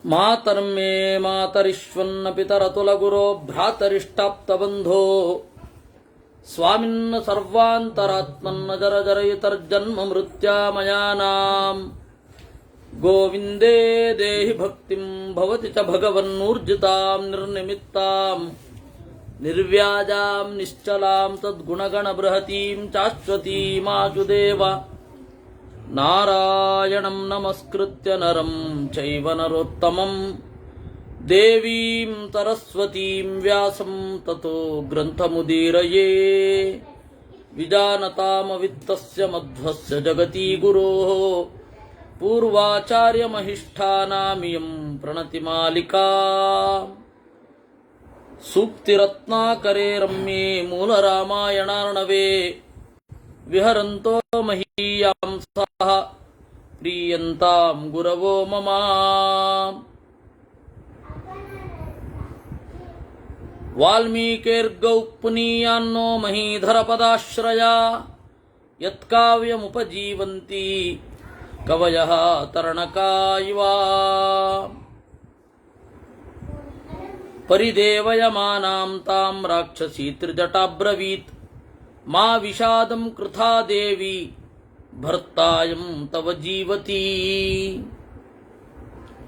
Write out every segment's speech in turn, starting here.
ಮಾತರ್ಮೇ ಮಾತರಿಶ್ವನ್ನ ಪಿತರತುಲಗುರೋ ಭ್ರಾತರಿಷ್ಟಾಪ್ತಬಂಧೋ ಸ್ವಾಮಿನ್ನ ಸರ್ವಾಂತರಾತ್ಮನ್ನ ಜರಜರಯಿತರ್ಜನ್ಮ ಮೃತ್ಯಾಮಯಾನಾಂ ಗೋವಿಂದೇ ದೇಹಿ ಭಕ್ತಿಂ ಭವತಿ ಚ ಭಗವನ್ನೂರ್ಜಿತಾಂ ನಿರ್ನಿಮಿತ್ತಾಂ ನಿರ್ವ್ಯಾಜಾಂ ನಿಶ್ಚಲಾಂ ತದ್ಗುಣಗಣ ಬೃಹತೀಂ ಚಾಶ್ವತೀಮಾಚುದೇವ ನಾರಾಯಣಂ ನಮಸ್ಕೃತ್ಯ ನರಂ ಚೈವ ನರೋತ್ತಮಂ ದೇವೀಂ ಸರಸ್ವತೀಂ ವ್ಯಾಸಂ ತತೋ ಗ್ರಂಥಮುದೀರಯೇ ವಿಜಾನತಾಮವಿತ್ತಸ್ಯ ಮಧ್ವಸ್ಯ ಜಗತಿ ಗುರೋಃ ಪೂರ್ವಾಚಾರ್ಯಮಹಿಷ್ಠಾನಾಮಿಯಂ ಪ್ರಣತಿಮಾಲಿಕಾ ಸೂಕ್ತಿರತ್ನಾಕರೇ ರಮ್ಯೇ ಮೂಲರಾಮಾಯಣಾರ್ಣವೇ ವಿಹರಂತೋ ಮಹೀಯಾಂ ಸಹ ಪ್ರೀಯಂತಾಂ ಗುರವೋ ಮಮ. ವಾಲ್ಮೀಕೇರ್ಗೌ ಪುನೀಯಾನ್ನೋ ಮಹೀಧರ ಪದಾಶ್ರಯ ಯತ್ಕಾವ್ಯಮುಪಜೀವಂತಿ ಕವಯಃ ತರಣಕಾ ಇವ. ಪರಿದೇವಯಮಾನಾಂ ತಾಂ ರಾಕ್ಷಸೀ ತ್ರಿಜಟಾಬ್ರವೀತ್ ಮಾ ವಿಷಾದಂ ಕೃಥಾ ದೇವಿ ಭರ್ತಾಯಂ ತವ ಜೀವತಿ.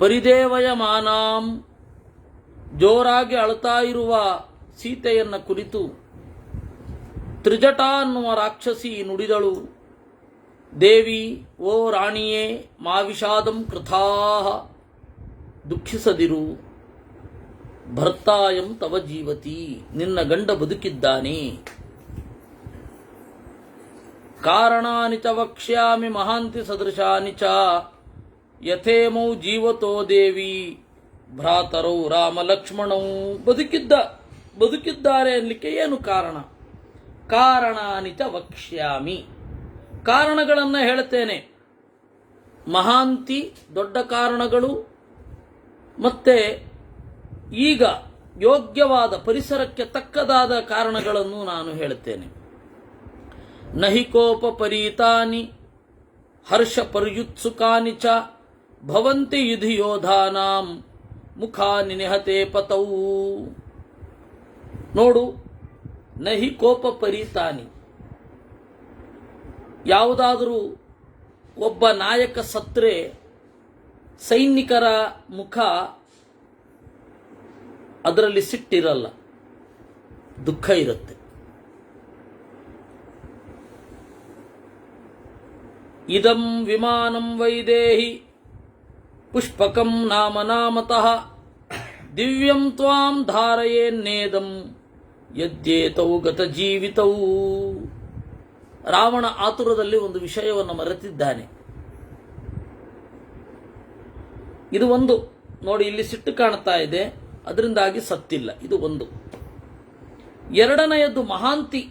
ಪರಿದೇವಯಮಾನಾಂ ಜೋರಾಗಿ ಅಳ್ತಾ ಇರುವ ಸೀತೆಯನ್ನ ಕುರಿತು ತ್ರಿಜಟ ಅನ್ನುವ ರಾಕ್ಷಸಿ ನುಡಿದಳು, ದೇವಿ ಓ ರಾಣಿಯೇ, ಮಾವಿಷಾದಂ ಕೃಥಾ ದುಃಖಿಸದಿರು, ಭರ್ತಾಯಂ ತವ ಜೀವತಿ, ನಿನ್ನ ಗಂಡ ಬದುಕಿದ್ದಾನೆ. ಕಾರಣಾನಿ ಚ ವಕ್ಷ್ಯಾಮಿ ಮಹಾಂತಿ ಸದೃಶಾನಿ ಚ ಯಥೇಮೌ ಜೀವತೋ ದೇವಿ ಭ್ರಾತರೌ ರಾಮ ಲಕ್ಷ್ಮಣೌ. ಬದುಕಿದ್ದಾರೆ ಅನ್ನಲಿಕ್ಕೆ ಏನು ಕಾರಣ? ಕಾರಣಾನಿ ಚ ವಕ್ಷ್ಯಾಮಿ, ಕಾರಣಗಳನ್ನು ಹೇಳ್ತೇನೆ. ಮಹಾಂತಿ ದೊಡ್ಡ ಕಾರಣಗಳು, ಮತ್ತೆ ಈಗ ಯೋಗ್ಯವಾದ ಪರಿಸರಕ್ಕೆ ತಕ್ಕದಾದ ಕಾರಣಗಳನ್ನು ನಾನು ಹೇಳುತ್ತೇನೆ. ನಹಿ ಕೋಪ ಪರೀತಾನಿ ಹರ್ಷ ಪರ್ಯುತ್ಸುಕಾನಿ ಚ ಭವಂತಿ ಯುಧಿ ಯೋಧಾನಾಂ ಮುಖಾನಿ ನಿಹತೆ ಪತೌ. ನೋಡು, ನಹಿ ಕೋಪ ಪರೀತಾನಿ, ಯಾವುದಾದರೂ ಒಬ್ಬ ನಾಯಕ ಸತ್ರೆ ಸೈನಿಕರ ಮುಖ ಅದರಲ್ಲಿ ಸಿಟ್ಟಿರಲ್ಲ, ದುಃಖ ಇರುತ್ತೆ. ಇದಂ ವಿಮಾನಂ ವೈದೇಹಿ ಪುಷ್ಪಕಂ ನಾಮ ನಾಮತಃ ದಿವ್ಯಂ ತ್ವಾಂ ಧಾರಯೇನ್ನೇದಂ ಯದ್ಯೇತೌ ಗತ ಜೀವಿತೌ. ರಾವಣ ಆತುರದಲ್ಲಿ ಒಂದು ವಿಷಯವನ್ನು ಮರೆತಿದ್ದಾನೆ. ಇದು ಒಂದು ನೋಡಿ, ಇಲ್ಲಿ ಸಿಟ್ಟು ಕಾಣ್ತಾ ಇದೆ, ಅದರಿಂದಾಗಿ ಸತ್ತಿಲ್ಲ. ಇದು ಒಂದು. ಎರಡನೆಯದು ಮಹಾಂತಿ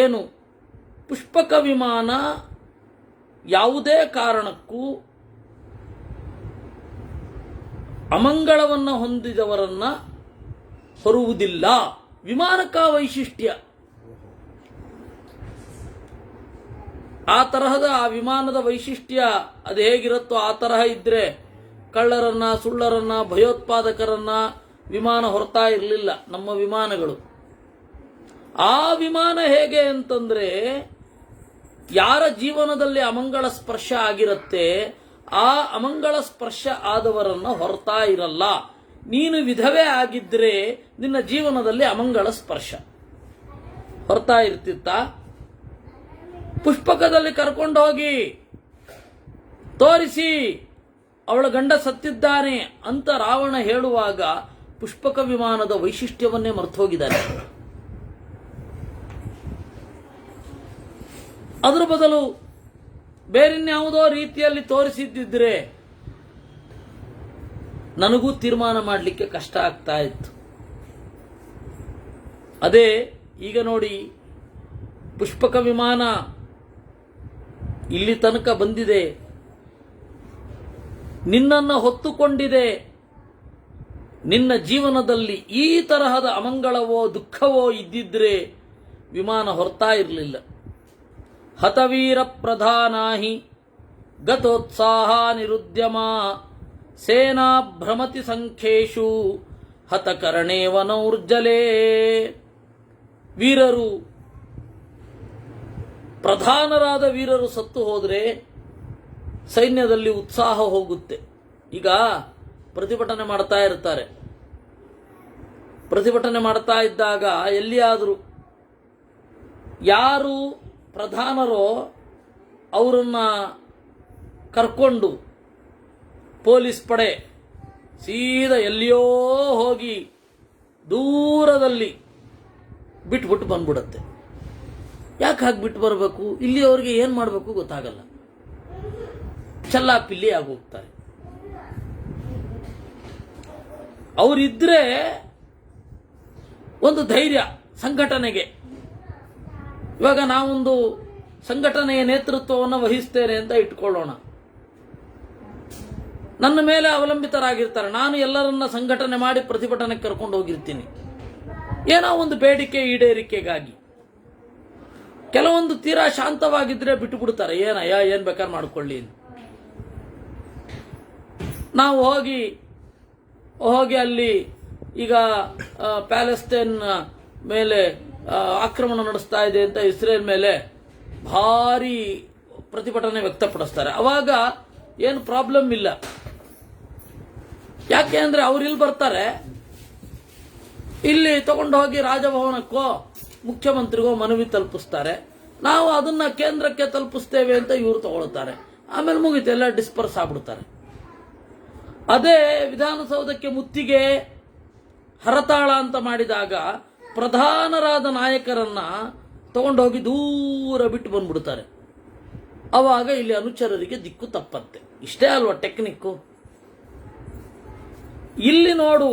ಏನು, ಪುಷ್ಪಕ ವಿಮಾನ ಯಾವುದೇ ಕಾರಣಕ್ಕೂ ಅಮಂಗಳವನ್ನು ಹೊಂದಿದವರನ್ನ ಹೊರುವುದಿಲ್ಲ. ವಿಮಾನಕ ವೈಶಿಷ್ಟ್ಯ. ಆ ತರಹದ ಆ ವಿಮಾನದ ವೈಶಿಷ್ಟ್ಯ ಅದು ಹೇಗಿರುತ್ತೋ ಆ ತರಹ ಇದ್ರೆ ಕಳ್ಳರನ್ನ, ಸುಳ್ಳರನ್ನ, ಭಯೋತ್ಪಾದಕರನ್ನ ವಿಮಾನ ಹೊರತಾ ಇರಲಿಲ್ಲ ನಮ್ಮ ವಿಮಾನಗಳು. ಆ ವಿಮಾನ ಹೇಗೆ ಅಂತಂದ್ರೆ, ಯಾರ ಜೀವನದಲ್ಲಿ ಅಮಂಗಳ ಸ್ಪರ್ಶ ಆಗಿರುತ್ತೆ ಆ ಅಮಂಗಳ ಸ್ಪರ್ಶ ಆದವರನ್ನ ಹೊರತಾ ಇರಲ್ಲ. ನೀನು ವಿಧವೆ ಆಗಿದ್ರೆ ನಿನ್ನ ಜೀವನದಲ್ಲಿ ಅಮಂಗಳ ಸ್ಪರ್ಶ ಹೊರತಾ ಇರ್ತಿತ್ತ? ಪುಷ್ಪಕದಲ್ಲಿ ಕರ್ಕೊಂಡು ಹೋಗಿ ತೋರಿಸಿ ಅವಳ ಗಂಡ ಸತ್ತಿದ್ದಾನೆ ಅಂತ ರಾವಣ ಹೇಳುವಾಗ ಪುಷ್ಪಕ ವಿಮಾನದ ವೈಶಿಷ್ಟ್ಯವನ್ನೇ ಮರೆತು ಹೋಗಿದ್ದಾನೆ. ಅದರ ಬದಲು ಬೇರಿನ್ಯಾವುದೋ ರೀತಿಯಲ್ಲಿ ತೋರಿಸಿದ್ದಿದ್ರೆ ನನಗೂ ತೀರ್ಮಾನ ಮಾಡಲಿಕ್ಕೆ ಕಷ್ಟ ಆಗ್ತಾ ಇತ್ತು. ಅದೇ ಈಗ ನೋಡಿ, ಪುಷ್ಪಕ ವಿಮಾನ ಇಲ್ಲಿ ತನಕ ಬಂದಿದೆ, ನಿನ್ನನ್ನು ಹೊತ್ತುಕೊಂಡಿದೆ. ನಿನ್ನ ಜೀವನದಲ್ಲಿ ಈ ತರಹದ ಅಮಂಗಳವೋ ದುಃಖವೋ ಇದ್ದಿದ್ರೆ ವಿಮಾನ ಹೊರತಾ ಇರಲಿಲ್ಲ. ಹತವೀರ ಪ್ರಧಾನಾಹಿ ಗತೋತ್ಸಾಹ ನಿರುದ್ಯಮ ಸೇನಾ ಭ್ರಮತಿ ಸಂಖ್ಯೇಷು ಹತಕರಣೇವ ನೌರ್ಜಲೇ. ವೀರರು, ಪ್ರಧಾನರಾದ ವೀರರು ಸತ್ತು ಹೋದರೆ ಸೈನ್ಯದಲ್ಲಿ ಉತ್ಸಾಹ ಹೋಗುತ್ತೆ. ಈಗ ಪ್ರತಿಭಟನೆ ಮಾಡ್ತಾ ಇರ್ತಾರೆ. ಪ್ರತಿಭಟನೆ ಮಾಡ್ತಾ ಇದ್ದಾಗ ಎಲ್ಲಿಯಾದರೂ ಯಾರು ಪ್ರಧಾನರೋ ಅವರನ್ನ ಕರ್ಕೊಂಡು ಪೊಲೀಸ್ ಪಡೆ ಸೀದಾ ಎಲ್ಲಿಯೋ ಹೋಗಿ ದೂರದಲ್ಲಿ ಬಿಟ್ಬಿಟ್ಟು ಬಂದ್ಬಿಡತ್ತೆ. ಯಾಕೆ ಹಾಗೆ ಬಿಟ್ಟು ಬರಬೇಕು? ಇಲ್ಲಿ ಅವ್ರಿಗೆ ಏನು ಮಾಡಬೇಕು ಗೊತ್ತಾಗಲ್ಲ, ಚಲ್ಲಾಪಿಲ್ಲಿ ಆಗೋಗ್ತಾರೆ. ಅವರಿದ್ರೆ ಒಂದು ಧೈರ್ಯ ಸಂಘಟನೆಗೆ. ಇವಾಗ ನಾವೊಂದು ಸಂಘಟನೆಯ ನೇತೃತ್ವವನ್ನು ವಹಿಸ್ತೇನೆ ಅಂತ ಇಟ್ಕೊಳ್ಳೋಣ. ನನ್ನ ಮೇಲೆ ಅವಲಂಬಿತರಾಗಿರ್ತಾರೆ. ನಾನು ಎಲ್ಲರನ್ನ ಸಂಘಟನೆ ಮಾಡಿ ಪ್ರತಿಭಟನೆಗೆ ಕರ್ಕೊಂಡು ಹೋಗಿರ್ತೀನಿ, ಏನೋ ಒಂದು ಬೇಡಿಕೆ ಈಡೇರಿಕೆಗಾಗಿ. ಕೆಲವೊಂದು ತೀರಾ ಶಾಂತವಾಗಿದ್ರೆ ಬಿಟ್ಟು ಬಿಡ್ತಾರೆ, ಏನ್ ಬೇಕಾದ್ರೆ ಮಾಡ್ಕೊಳ್ಳಿ. ನಾವು ಹೋಗಿ ಅಲ್ಲಿ ಈಗ ಪ್ಯಾಲೆಸ್ತೈನ್ ಮೇಲೆ ಆಕ್ರಮಣ ನಡೆಸ್ತಾ ಇದೆ ಅಂತ ಇಸ್ರೇಲ್ ಮೇಲೆ ಭಾರಿ ಪ್ರತಿಭಟನೆ ವ್ಯಕ್ತಪಡಿಸ್ತಾರೆ. ಅವಾಗ ಏನು ಪ್ರಾಬ್ಲಮ್ ಇಲ್ಲ. ಯಾಕೆ ಅಂದ್ರೆ ಅವ್ರು ಇಲ್ಲಿ ಬರ್ತಾರೆ, ಇಲ್ಲಿ ತಗೊಂಡು ಹೋಗಿ ರಾಜಭವನಕ್ಕೋ ಮುಖ್ಯಮಂತ್ರಿಗೋ ಮನವಿ ತಲುಪಿಸ್ತಾರೆ. ನಾವು ಅದನ್ನ ಕೇಂದ್ರಕ್ಕೆ ತಲುಪಿಸ್ತೇವೆ ಅಂತ ಇವರು ತಗೊಳ್ತಾರೆ. ಆಮೇಲೆ ಮುಗಿತು, ಎಲ್ಲ ಡಿಸ್ಪರ್ಸ್ ಆಗ್ಬಿಡ್ತಾರೆ. ಅದೇ ವಿಧಾನಸೌಧಕ್ಕೆ ಮುತ್ತಿಗೆ ಹರತಾಳ ಅಂತ ಮಾಡಿದಾಗ ಪ್ರಧಾನರಾದ ನಾಯಕರನ್ನ ತಗೊಂಡೋಗಿ ದೂರ ಬಿಟ್ಟು ಬಂದ್ಬಿಡ್ತಾರೆ. ಅವಾಗ ಇಲ್ಲಿ ಅನುಚರರಿಗೆ ದಿಕ್ಕು ತಪ್ಪತ್ತೆ. ಇಷ್ಟೇ ಅಲ್ವಾ ಟೆಕ್ನಿಕ್ಕು? ಇಲ್ಲಿ ನೋಡು,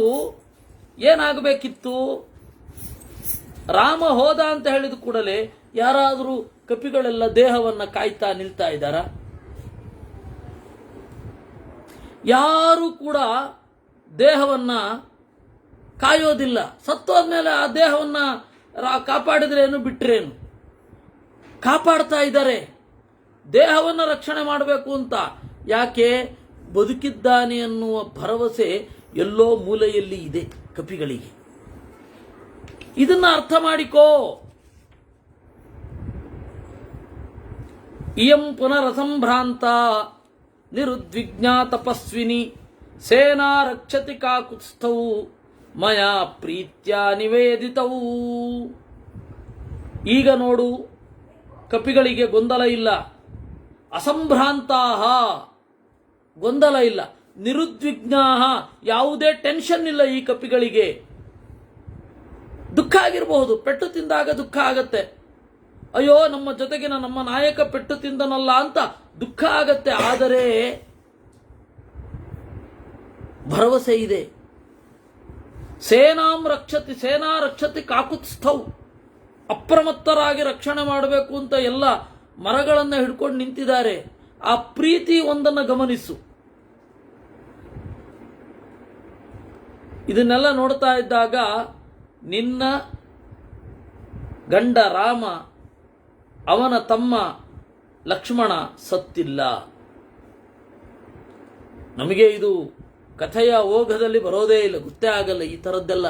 ಏನಾಗಬೇಕಿತ್ತು? ರಾಮ ಹೋದ ಅಂತ ಹೇಳಿದ ಕೂಡಲೇ ಯಾರಾದರೂ ಕಪಿಗಳೆಲ್ಲ ದೇಹವನ್ನ ಕಾಯ್ತಾ ನಿಲ್ತಾ ಇದ್ದಾರ? ಯಾರು ಕೂಡ ದೇಹವನ್ನ ಕಾಯೋದಿಲ್ಲ. ಸತ್ತೋದ್ಮೇಲೆ ಆ ದೇಹವನ್ನ ಕಾಪಾಡಿದ್ರೇನು ಬಿಟ್ರೇನು? ಕಾಪಾಡ್ತಾ ಇದ್ದಾರೆ, ದೇಹವನ್ನ ರಕ್ಷಣೆ ಮಾಡಬೇಕು ಅಂತ. ಯಾಕೆ? ಬದುಕಿದ್ದಾನೆ ಅನ್ನುವ ಭರವಸೆ ಎಲ್ಲೋ ಮೂಲೆಯಲ್ಲಿ ಇದೆ ಕಪಿಗಳಿಗೆ. ಇದನ್ನ ಅರ್ಥ ಮಾಡಿಕೋ. ಇಯಂ ಪುನರಸಂಭ್ರಾಂತ ನಿರುದ್ವಿಗ್ನ ತಪಸ್ವಿನಿ ಸೇನಾ ರಕ್ಷತಿ ಕಾಕುತ್ಸ್ಥೌ ಮಯಾ ಪ್ರೀತ್ಯ ನಿವೇದಿತವು. ಈಗ ನೋಡು, ಕಪಿಗಳಿಗೆ ಗೊಂದಲ ಇಲ್ಲ. ಅಸಂಭ್ರಾಂತಾಹ, ಗೊಂದಲ ಇಲ್ಲ. ನಿರುದ್ವಿಗ್ನಾಹ, ಯಾವುದೇ ಟೆನ್ಷನ್ ಇಲ್ಲ ಈ ಕಪಿಗಳಿಗೆ. ದುಃಖ ಆಗಿರಬಹುದು, ಪೆಟ್ಟು ತಿಂದಾಗ ದುಃಖ ಆಗತ್ತೆ. ಅಯ್ಯೋ, ನಮ್ಮ ಜೊತೆಗಿನ ನಮ್ಮ ನಾಯಕ ಪೆಟ್ಟು ತಿಂದನಲ್ಲ ಅಂತ ದುಃಖ ಆಗತ್ತೆ. ಆದರೆ ಭರವಸೆ ಇದೆ. ಸೇನಾ ರಕ್ಷತಿ ಕಾಕುತ್ಸ್ಥೌ, ಅಪ್ರಮತ್ತರಾಗಿ ರಕ್ಷಣೆ ಮಾಡಬೇಕು ಅಂತ ಎಲ್ಲ ಮರಗಳನ್ನು ಹಿಡ್ಕೊಂಡು ನಿಂತಿದ್ದಾರೆ. ಆ ಪ್ರೀತಿ ಒಂದನ್ನು ಗಮನಿಸು. ಇದನ್ನೆಲ್ಲ ನೋಡ್ತಾ ಇದ್ದಾಗ ನಿನ್ನ ಗಂಡ ರಾಮ, ಅವನ ತಮ್ಮ ಲಕ್ಷ್ಮಣ ಸತ್ತಿಲ್ಲ. ನಮಗೆ ಇದು ಕಥೆಯ ಓಘದಲ್ಲಿ ಬರೋದೇ ಇಲ್ಲ, ಗೊತ್ತೇ ಆಗಲ್ಲ ಈ ಥರದ್ದೆಲ್ಲ.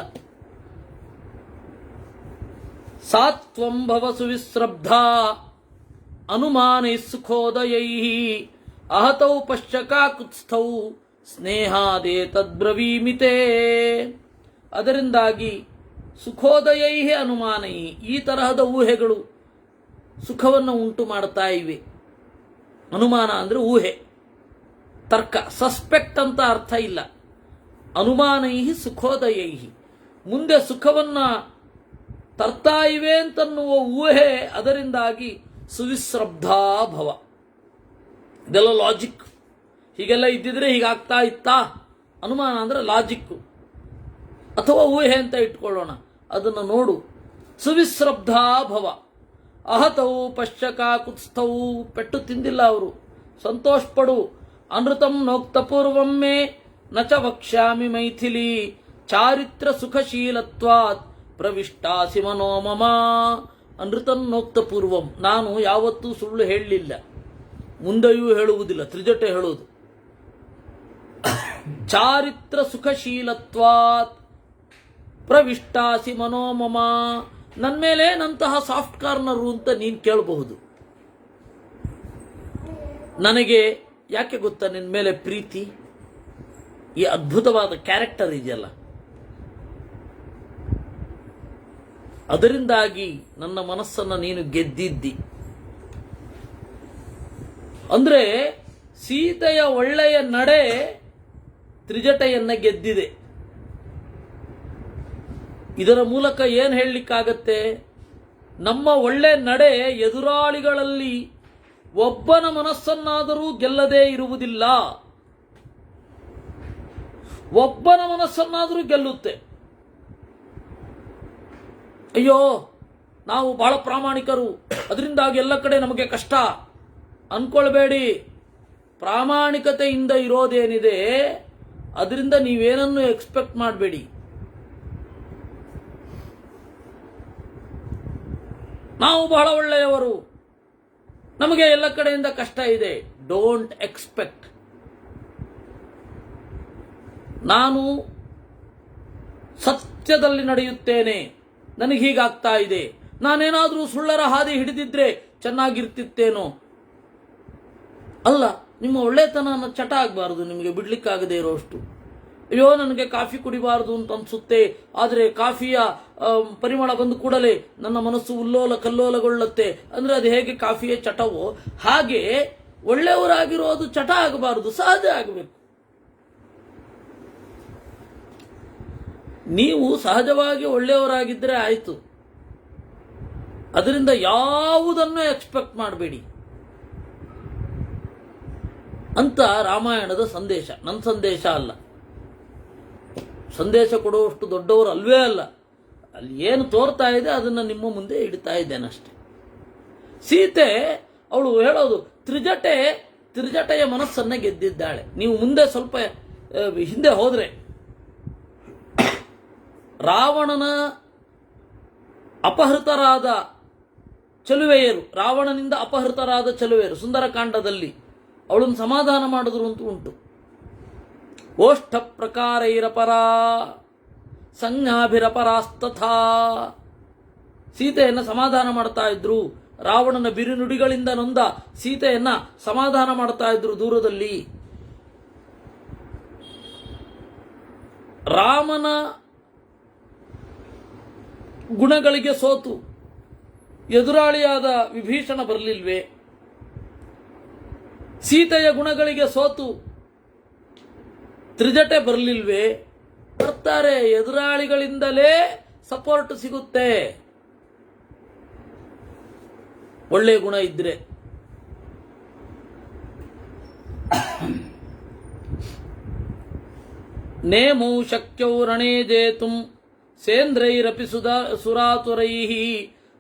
ಸಾತ್ವಂ ಭವ ಸುವಿಸ್ರಬ್ಧ ಅನುಮಾನೈ ಸುಖೋದಯೈ ಅಹತೌ ಪಶ್ಚಕಾಕುತ್ಸ್ಥೌ ಸ್ನೇಹಾದೇ ತದ್ಬ್ರವೀಮಿತೆ. ಅದರಿಂದಾಗಿ ಸುಖೋದಯೈ ಅನುಮಾನೈ, ಈ ತರಹದ ಊಹೆಗಳು ಸುಖವನ್ನು ಉಂಟು ಮಾಡ್ತಾ ಇವೆ. ಅನುಮಾನ ಅಂದ್ರೆ ಊಹೆ, ತರ್ಕ, ಸಸ್ಪೆಕ್ಟ್ ಅಂತ ಅರ್ಥ ಇಲ್ಲ. ಅನುಮಾನೈ ಸುಖೋದಯೈ, ಮುಂದೆ ಸುಖವನ್ನ ತರ್ತಾ ಇವೆ ಅಂತನ್ನುವ ಊಹೆ. ಅದರಿಂದಾಗಿ ಸುವಿಸ್ರಬ್ಧಾ ಭವ. ಇದೆಲ್ಲ ಲಾಜಿಕ್. ಹೀಗೆಲ್ಲ ಇದ್ದಿದ್ರೆ ಹೀಗಾಗ್ತಾ ಇತ್ತಾ? ಅನುಮಾನ ಅಂದ್ರೆ ಲಾಜಿಕ್ ಅಥವಾ ಊಹೆ ಅಂತ ಇಟ್ಕೊಳ್ಳೋಣ. ಅದನ್ನು ನೋಡು. ಸುವಿಸ್ರಬ್ಧಾ ಭವ ಅಹತೌ ಪಶ್ಚಕಾಕುತ್ಸ್ಥೌ, ಪೆಟ್ಟು ತಿಂದಿಲ್ಲ ಅವರು, ಸಂತೋಷ ಪಡು. ಅನೃತಂ ನೋಕ್ತ ಪೂರ್ವಮ್ಮೆ ನಚ ವಕ್ಷ್ಯಾಮಿ ಮೈಥಿಲಿ ಚಾರಿತ್ರ ಸುಖಶೀಲತ್ವಾತ್ ಪ್ರವಿಷ್ಟಾಸಿ ಮನೋಮಮ. ಅನೃತಂ ನೋಕ್ತ ಪೂರ್ವಂ, ನಾನು ಯಾವತ್ತೂ ಸುಳ್ಳು ಹೇಳಲಿಲ್ಲ, ಮುಂದೆಯೂ ಹೇಳುವುದಿಲ್ಲ. ತ್ರಿಜಟೆ ಹೇಳುವುದು. ಚಾರಿತ್ರ ಸುಖಶೀಲತ್ವಾತ್ ಪ್ರವಿಷ್ಟಾಸಿ ಮನೋಮಮ. ನನ್ನ ಮೇಲೆ ನಂತಹ ಸಾಫ್ಟ್ ಕಾರ್ನರು ಅಂತ ನೀನು ಕೇಳಬಹುದು. ನನಗೆ ಯಾಕೆ ಗೊತ್ತಾ ನಿನ್ನ ಮೇಲೆ ಪ್ರೀತಿ? ಈ ಅದ್ಭುತವಾದ ಕ್ಯಾರೆಕ್ಟರ್ ಇದೆಯಲ್ಲ, ಅದರಿಂದಾಗಿ ನನ್ನ ಮನಸ್ಸನ್ನು ನೀನು ಗೆದ್ದಿದ್ದಿ. ಅಂದ್ರೆ ಸೀತೆಯ ಒಳ್ಳೆಯ ನಡೆ ತ್ರಿಜಟೆಯನ್ನ ಗೆದ್ದಿದೆ. ಇದರ ಮೂಲಕ ಏನು ಹೇಳಲಿಕ್ಕಾಗತ್ತೆ? ನಮ್ಮ ಒಳ್ಳೆ ನಡೆ ಎದುರಾಳಿಗಳಲ್ಲಿ ಒಬ್ಬನ ಮನಸ್ಸನ್ನಾದರೂ ಗೆಲ್ಲದೇ ಇರುವುದಿಲ್ಲ, ಒಬ್ಬನ ಮನಸ್ಸನ್ನಾದರೂ ಗೆಲ್ಲುತ್ತೆ. ಅಯ್ಯೋ ನಾವು ಬಹಳ ಪ್ರಾಮಾಣಿಕರು, ಅದರಿಂದಾಗಿ ಎಲ್ಲ ಕಡೆ ನಮಗೆ ಕಷ್ಟ ಅನ್ಕೊಳ್ಬೇಡಿ. ಪ್ರಾಮಾಣಿಕತೆಯಿಂದ ಇರೋದೇನಿದೆ ಅದರಿಂದ ನೀವೇನನ್ನು ಎಕ್ಸ್ಪೆಕ್ಟ್ ಮಾಡಬೇಡಿ. ನಾವು ಬಹಳ ಒಳ್ಳೆಯವರು, ನಮಗೆ ಎಲ್ಲ ಕಡೆಯಿಂದ ಕಷ್ಟ ಇದೆ. Don't expect. ನಾನು ಸತ್ಯದಲ್ಲಿ ನಡೆಯುತ್ತೇನೆ, ನನಗೆ ಹೀಗಾಗ್ತಾ ಇದೆ, ನಾನೇನಾದರೂ ಸುಳ್ಳರ ಹಾದಿ ಹಿಡಿದಿದ್ರೆ ಚೆನ್ನಾಗಿರ್ತಿತ್ತೇನೋ. ಅಲ್ಲ, ನಿಮ್ಮ ಒಳ್ಳೆತನ ಚಟ ಆಗಬಾರದು, ನಿಮಗೆ ಬಿಡ್ಲಿಕ್ಕಾಗದೇ ಇರೋಷ್ಟು. ಅಯ್ಯೋ ನನಗೆ ಕಾಫಿ ಕುಡಿಬಾರದು ಅಂತ ಅನ್ಸುತ್ತೆ, ಆದರೆ ಕಾಫಿಯ ಪರಿಮಳ ಬಂದ ಕೂಡಲೇ ನನ್ನ ಮನಸ್ಸು ಉಲ್ಲೋಲ ಕಲ್ಲೋಲಗೊಳ್ಳುತ್ತೆ. ಅಂದ್ರೆ ಅದು ಹೇಗೆ ಕಾಫಿಯ ಚಟವೋ ಹಾಗೆ ಒಳ್ಳೆಯವರಾಗಿರೋದು ಚಟ ಆಗಬಾರದು, ಸಹಜ ಆಗಬೇಕು. ನೀವು ಸಹಜವಾಗಿ ಒಳ್ಳೆಯವರಾಗಿದ್ದರೆ ಆಯಿತು, ಅದರಿಂದ ಯಾವುದನ್ನು ಎಕ್ಸ್ಪೆಕ್ಟ್ ಮಾಡಬೇಡಿ ಅಂತ ರಾಮಾಯಣದ ಸಂದೇಶ. ನನ್ನ ಸಂದೇಶ ಅಲ್ಲ, ಸಂದೇಶ ಕೊಡುವಷ್ಟು ದೊಡ್ಡವರು ಅಲ್ವೇ ಅಲ್ಲ. ಅಲ್ಲಿ ಏನು ತೋರ್ತಾ ಇದೆ ಅದನ್ನು ನಿಮ್ಮ ಮುಂದೆ ಇಡ್ತಾ ಇದ್ದೇನಷ್ಟೆ. ಸೀತೆ ಅವಳು ಹೇಳೋದು ತ್ರಿಜಟೆಯ ಮನಸ್ಸನ್ನ ಗೆದ್ದಿದ್ದಾಳೆ. ನೀವು ಮುಂದೆ ಸ್ವಲ್ಪ ಹಿಂದೆ ಹೋದ್ರೆ ರಾವಣನ ಅಪಹೃತರಾದ ಚೆಲುವೆಯರು, ರಾವಣನಿಂದ ಅಪಹೃತರಾದ ಚೆಲುವೆಯರು ಸುಂದರಕಾಂಡದಲ್ಲಿ ಅವಳನ್ನು ಸಮಾಧಾನ ಮಾಡಿದ್ರು ಅಂತ ಉಂಟು. ಓಷ್ಠ ಪ್ರಕಾರೈರಪರಾ ಸಂಜ್ಞಾಭಿರಪರಾಸ್ತಥಾ. ಸೀತೆಯನ್ನ ಸಮಾಧಾನ ಮಾಡ್ತಾ ಇದ್ರು. ರಾವಣನ ಬಿರುನುಡಿಗಳಿಂದ ನೊಂದ ಸೀತೆಯನ್ನ ಸಮಾಧಾನ ಮಾಡ್ತಾ ಇದ್ರು ದೂರದಲ್ಲಿ. ರಾಮನ ಗುಣಗಳಿಗೆ ಸೋತು ಎದುರಾಳಿಯಾದ ವಿಭೀಷಣ ಬರಲಿಲ್ವೇ? ಸೀತೆಯ ಗುಣಗಳಿಗೆ ಸೋತು ತ್ರಿಜಟೆ ಬರಲಿಲ್ವೇ? ಬರ್ತಾರೆ. ಎದುರಾಳಿಗಳಿಂದಲೇ ಸಪೋರ್ಟ್ ಸಿಗುತ್ತೆ ಒಳ್ಳೆ ಗುಣ ಇದ್ರೆ. ನೇಮೌ ಶಕ್ಯೌ ರಣೇ ಜೇತುಂ ಸೇಂದ್ರೈರಪಿ ಸುರಾತುರೈಃ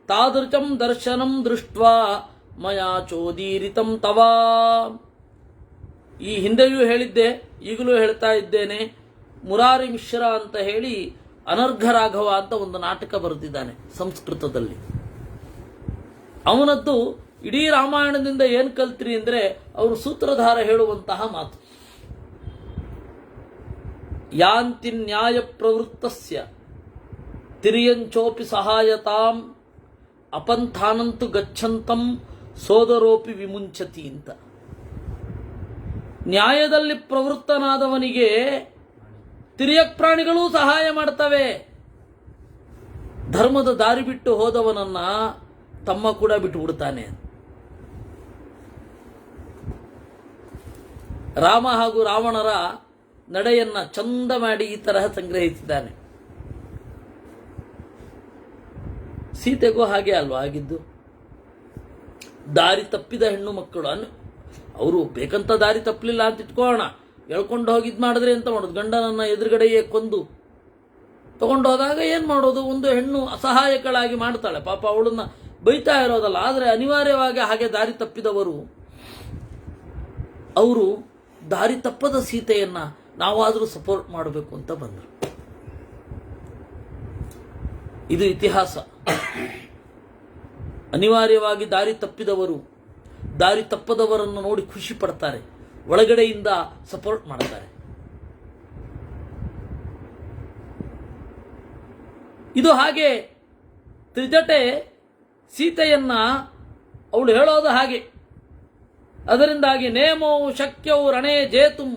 ತಾದೃಶಂ ದರ್ಶನಂ ದೃಷ್ಟ್ವಾ ಮಯಾ ಚೋದೀರಿತಂ ತವಾ. ಈ ಹಿಂದೆಯೂ ಹೇಳಿದ್ದೆ, ಈಗಲೂ ಹೇಳ್ತಾ ಇದ್ದೇನೆ. ಮುರಾರಿ ಮಿಶ್ರ ಅಂತ ಹೇಳಿ ಅನರ್ಘ ರಾಘವ ಅಂತ ಒಂದು ನಾಟಕ ಬರೆದಿದ್ದಾನೆ ಸಂಸ್ಕೃತದಲ್ಲಿ. ಅವನದ್ದು ಇಡೀ ರಾಮಾಯಣದಿಂದ ಏನ್ ಕಲ್ತ್ರಿ ಅಂದ್ರೆ ಅವರು ಸೂತ್ರಧಾರ ಹೇಳುವಂತಹ ಮಾತು. ಯಾಂತಿ ನ್ಯಾಯ ಪ್ರವೃತ್ತಸ್ಯ ತಿರಿಯಂಚೋಪಿ ಸಹಾಯತಾಂ ಅಪಂಥಾನಂತು ಗಚ್ಚಂತಂ ಸೋದರೋಪಿ ವಿಮುಂಚತಿ ಅಂತ. ನ್ಯಾಯದಲ್ಲಿ ಪ್ರವೃತ್ತನಾದವನಿಗೆ ತಿರ್ಯಕ್ ಪ್ರಾಣಿಗಳೂ ಸಹಾಯ ಮಾಡ್ತವೆ. ಧರ್ಮದ ದಾರಿ ಬಿಟ್ಟು ಹೋದವನನ್ನ ತಮ್ಮ ಕೂಡ ಬಿಟ್ಟು ಬಿಡ್ತಾನೆ. ರಾಮ ಹಾಗೂ ರಾವಣರ ನಡೆಯನ್ನ ಚಂದ ಮಾಡಿ ಈ ತರಹ ಸಂಗ್ರಹಿಸಿದ್ದಾನೆ. ಸೀತೆಗೂ ಹಾಗೆ ಅಲ್ವಾ ಆಗಿದ್ದು? ದಾರಿ ತಪ್ಪಿದ ಹೆಣ್ಣು ಮಕ್ಕಳು ಅವರು ಬೇಕಂತ ದಾರಿ ತಪ್ಪಲಿಲ್ಲ ಅಂತ ಇಟ್ಕೋಣ, ಎಳ್ಕೊಂಡು ಹೋಗಿದ್ ಮಾಡಿದ್ರೆ ಎಂತ ಮಾಡೋದು? ಗಂಡನನ್ನ ಎದುರುಗಡೆಯೇ ಕೊಂದು ತಗೊಂಡು ಹೋದಾಗ ಏನ್ ಮಾಡೋದು? ಒಂದು ಹೆಣ್ಣು ಅಸಹಾಯಕಳಾಗಿ ಮಾಡ್ತಾಳೆ, ಪಾಪ ಅವಳನ್ನ ಬೈತಾ ಇರೋದಲ್ಲ. ಆದರೆ ಅನಿವಾರ್ಯವಾಗಿ ಹಾಗೆ ದಾರಿ ತಪ್ಪಿದವರು ಅವರು ದಾರಿ ತಪ್ಪದ ಸೀತೆಯನ್ನ ನಾವಾದರೂ ಸಪೋರ್ಟ್ ಮಾಡಬೇಕು ಅಂತ ಬಂದರು. ಇದು ಇತಿಹಾಸ. ಅನಿವಾರ್ಯವಾಗಿ ದಾರಿ ತಪ್ಪಿದವರು ದಾರಿ ತಪ್ಪದವರನ್ನು ನೋಡಿ ಖುಷಿ ಪಡ್ತಾರೆ, ಒಳಗಡೆಯಿಂದ ಸಪೋರ್ಟ್ ಮಾಡ್ತಾರೆ. ಇದು ಹಾಗೆ ತ್ರಿಜಟೆ ಸೀತೆಯನ್ನ ಅವಳು ಹೇಳೋದು ಹಾಗೆ. ಅದರಿಂದಾಗಿ ನೇಮವು ಶಕ್ಯವು ರಣೇ ಜೇತುಂ,